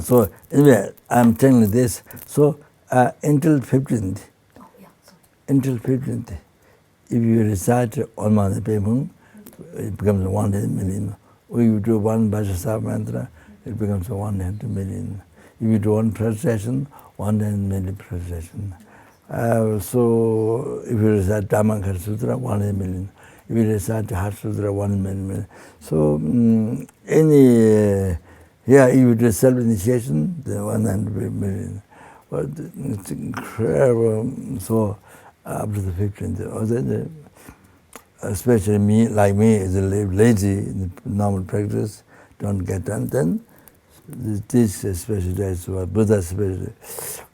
So anyway, I'm telling you this. So until 15th, if you recite on Mani Pemung, it becomes 100 million. Or you do one Vajrasattva mantra, it becomes 100 million. If you do one presentation, 100 million presentation. So if you recite Dharma Sutra, 100 million. If you recite Heart Sutra, 1 million. So if you do self-initiation, then 100 million. but it's incredible. So after the 15th, especially me, like me, is lazy in the normal practice, don't get done. Then this special days were Buddha special,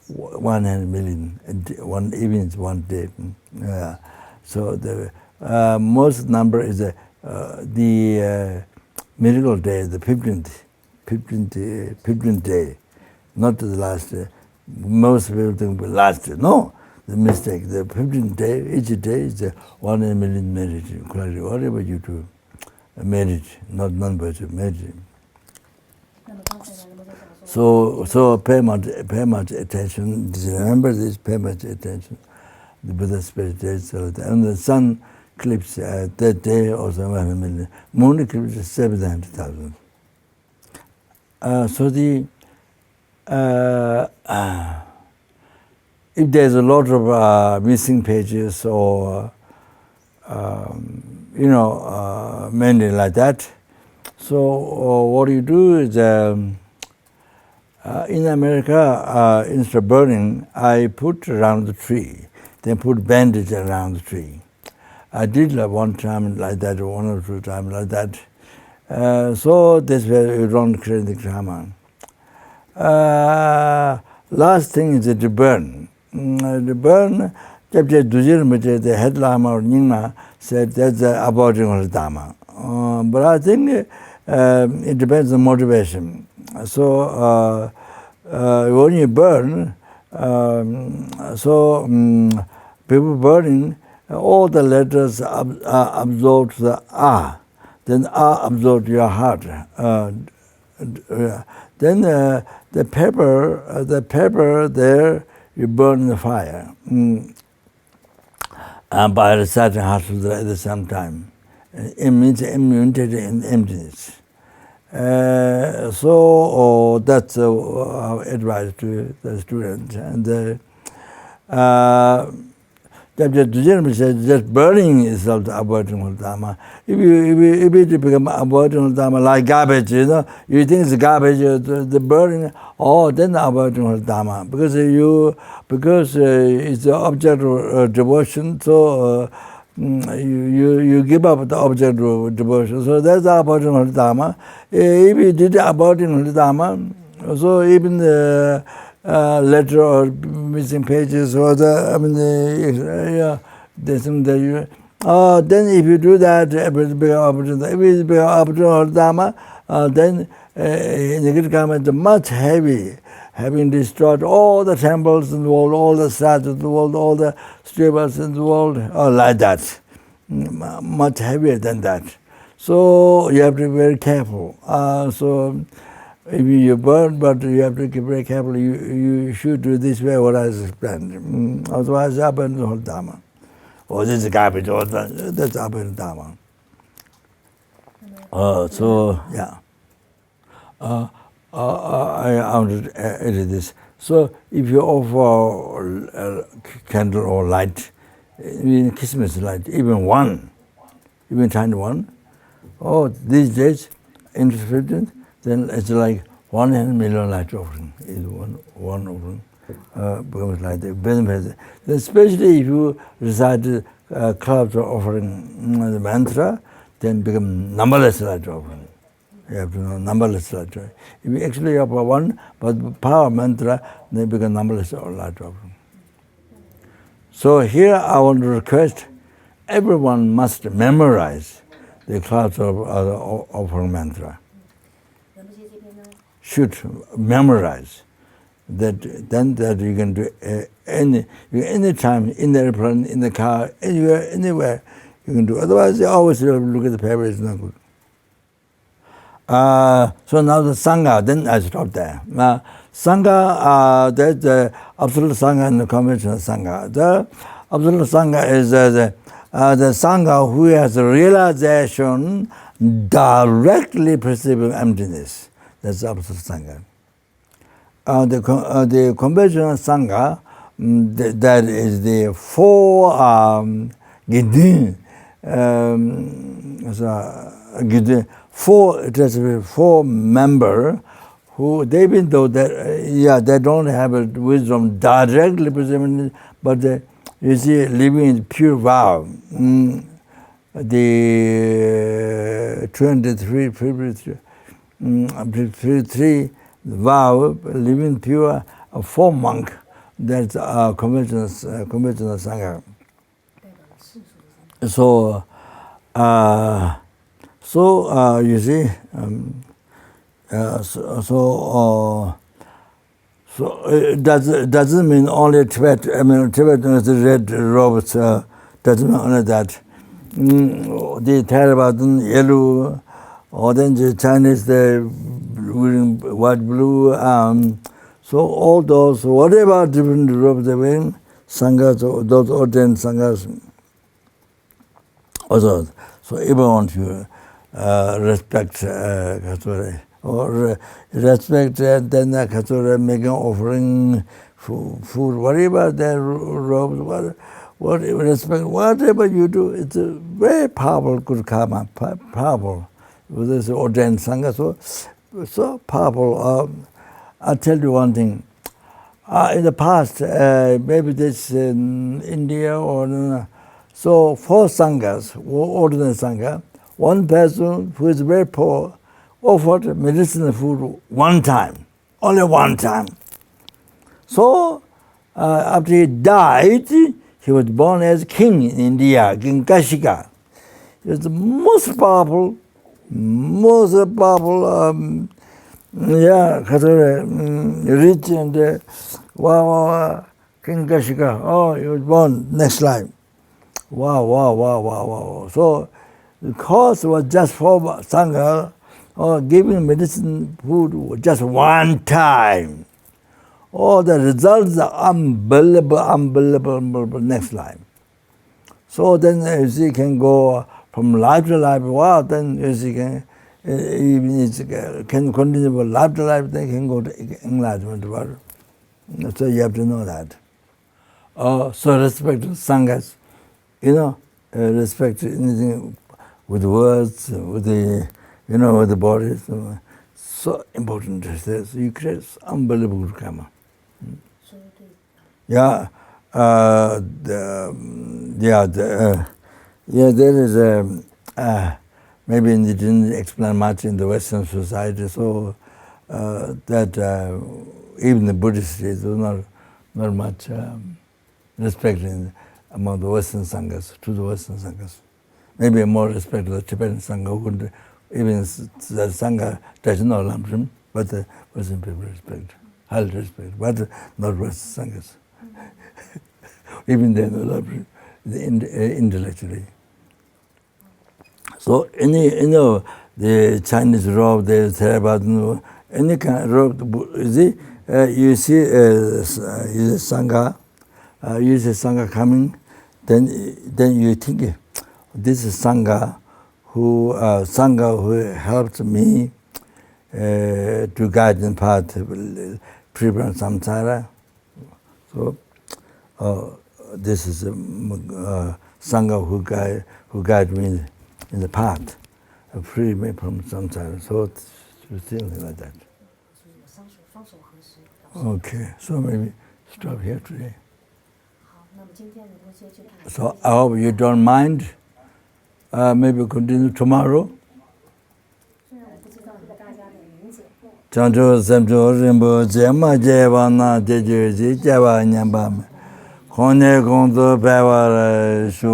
100 million, one evening, one day. So the most number is the miracle day, the 15th day, not the last day. Most people think last day. No, the mistake. The 15th day, each day is 1 million merit. Whatever you do, merit, not non-virtue, merit. So pay much attention. Remember this, pay much attention. The Buddha spirit days, and the sun eclipse that day also 1 million. Moon eclipse is 700,000. So the if there's a lot of missing pages or mainly like that, so what you do is in America, instead of burning, I put around the tree. Then put bandage around the tree. I did one time like that, 1 or 2 times like that. So this way you don't create the karma. Last thing is to burn. The burn, the head Lama or Nyingma said that's the abolishing of the Dharma. But I think it depends on motivation. So when you burn, people burning, all the letters are absorbed to the ah. Then ah absorbed your heart. Then the pepper there, you burn in the fire. And by reciting Heart Sutra at the same time. It means immunity and emptiness. So that's our advice to the students. And just burning itself the avoiding Dharma. If it become avoiding Dharma like garbage, you think it's garbage, the burning, then the avoiding Dharma. Because it's the object of devotion, so you give up the object of devotion. So that's the avoiding Dharma. If you did the avoiding Dharma, so even the letter or missing pages or then if you do that, if it's Dharma, then negative karma is much heavy, having destroyed all the temples in the world, all the statues in the world, all the statues in the world, like that, much heavier than that. So you have to be very careful. So if you burn, but you have to be very careful. You should do this way, what I explained. Otherwise, you burn the whole Dharma. Or this is garbage, or that's abandoned Dharma. So, yeah. I want to edit this. So, if you offer a candle or light, even Christmas light, even one, even tiny one, these days, in the 15th, then it's like 100 million light offering is one offering. Becomes like that. Especially if you recite clouds offering the mantra, then become numberless light offering. You have to know numberless light offering. If you actually offer one, but power mantra, then become numberless light offering. So here I want to request everyone must memorize the clouds of offering mantra. Should memorize that. Then that you can do any time in the airplane, in the car, anywhere you can do. Otherwise, you always look at the paper. It's not good. So now the Sangha. Then I stop there. Sangha. There's the absolute Sangha and the conventional Sangha. The absolute Sangha is the Sangha who has a realization directly perceiving emptiness. That's absolute Sangha. The conventional Sangha, that is the four four member who even though they don't have a wisdom directly presented, but you see, living in pure vow. The 23 vow, living pure, a form monk, that's conventional Sangha. So, you see, so it doesn't mean only Tibet. I mean, Tibet is the red robes. Doesn't mean only that. The Theravada, yellow, orange, Chinese, the wearing white, blue. So all those, whatever different robes they wearing, sanghas, those ordained sanghas. Also, so everyone should respect or respect and then making offering food, whatever their robes, whatever respect, whatever you do, it's a very powerful good karma, powerful. With this ordained sangha, so powerful. I'll tell you one thing. In the past, maybe this in India or so, 4 sanghas, ordinary sangha, one person who is very poor offered medicinal food one time, only one time. So, after he died, he was born as king in India, King Kashika. He was the most powerful, rich and King Kashika. Oh, he was born next life. Wow. So the cost was just for Sangha or giving medicine food just one time. Oh, the results are unbelievable next life. So then you can go from life to life. Wow, then you can continue from life to life, then can go to enlightenment. So you have to know that. So respect Sanghas. Respect anything with words, with the, with the body. So important. So you create unbelievable karma. There is maybe they didn't explain much in the Western society, so that even the Buddhists is not much respect among the Western Sanghas, to the Western Sanghas. Maybe more respect to the Tibetan Sangha, who even the Sangha does not love them, but the Western people respect, highly respect, but not Western Sanghas. Even they don't love them intellectually. So the Chinese robe, the Theravada, any kind of robe, you see Sangha, you see Sangha coming, then you think, this is Sangha who helped me to guide in path, prevent samsara. So this is Sangha who guide me in the path, free me from samsara. So things like that. Okay, so maybe stop here today. So I hope you don't mind. Maybe continue tomorrow. Chancho semcho rimbo jema jeva na jeje ji jeva nyamba me. Kone konzo pewa shu.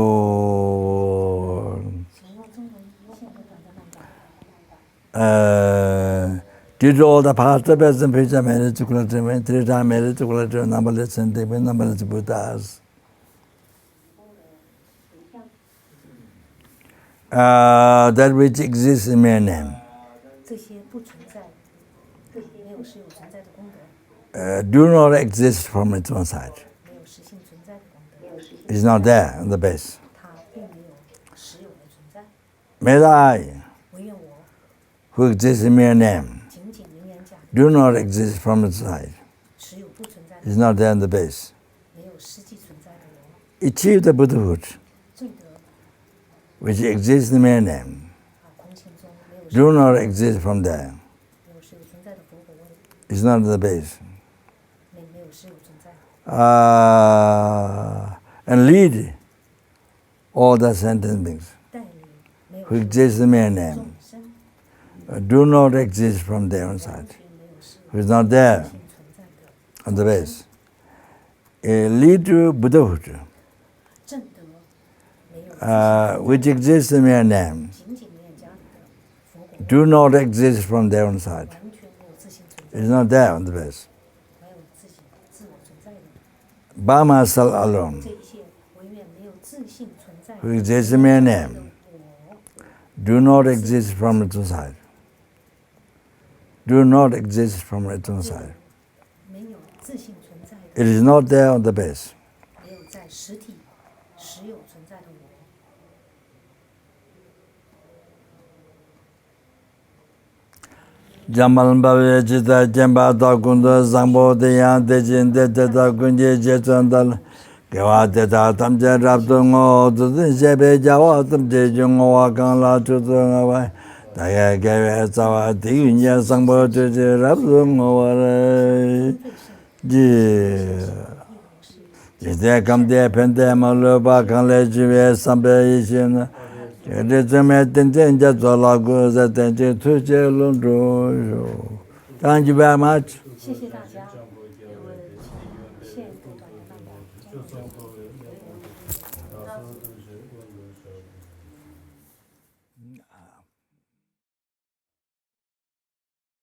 Did all the past the best and preacher married to Kulatim, 3 times married to Kulatim, numberless and numberless Buddhas. That which exists in mere name. Do not exist from its own side. It's not there on the base. May I, who exists in mere name, do not exist from its side. It's not there on the base. Achieve the Buddhahood, which exists in mere name, do not exist from there. It's not the base. 没有实有存在， And lead all the sentient beings 带领没有 who exist in mere 众 name, 生， do not exist from their own side, 完全没有实 who 有 is not there 性存在的 on the base. Lead to Buddhahood, 正德，没有自信 which exists in mere name, 仅仅念家里的佛果， do not exist from their own side. 完全没有自信存在， It is not there on the base. 没有自我存在的， By myself alone, 这一切唯愿没有自信存在 who exists in mere 的 name, 我， do not exist from its own side. Do not exist from its own side. 没有自信存在的， It is not there on the base. 没有在实体实有存在的我。 Jamal Bave Chita Jemba Takunda Zambo Deyan Dejin Deta Kunje Jetsandal Gawa Deta Tamje Raptungo Tudin Jebe Jawa Tamje Jungo Wakan La Tutunga Daya Gawe Sawa Tiyunya Sangbo Tuji Raptungo Ware Ji Jite Kamde Pente Maluba Kanle Jive Sambe Ishin Thank you very much. 谢谢大家，我请献多短的浪吧。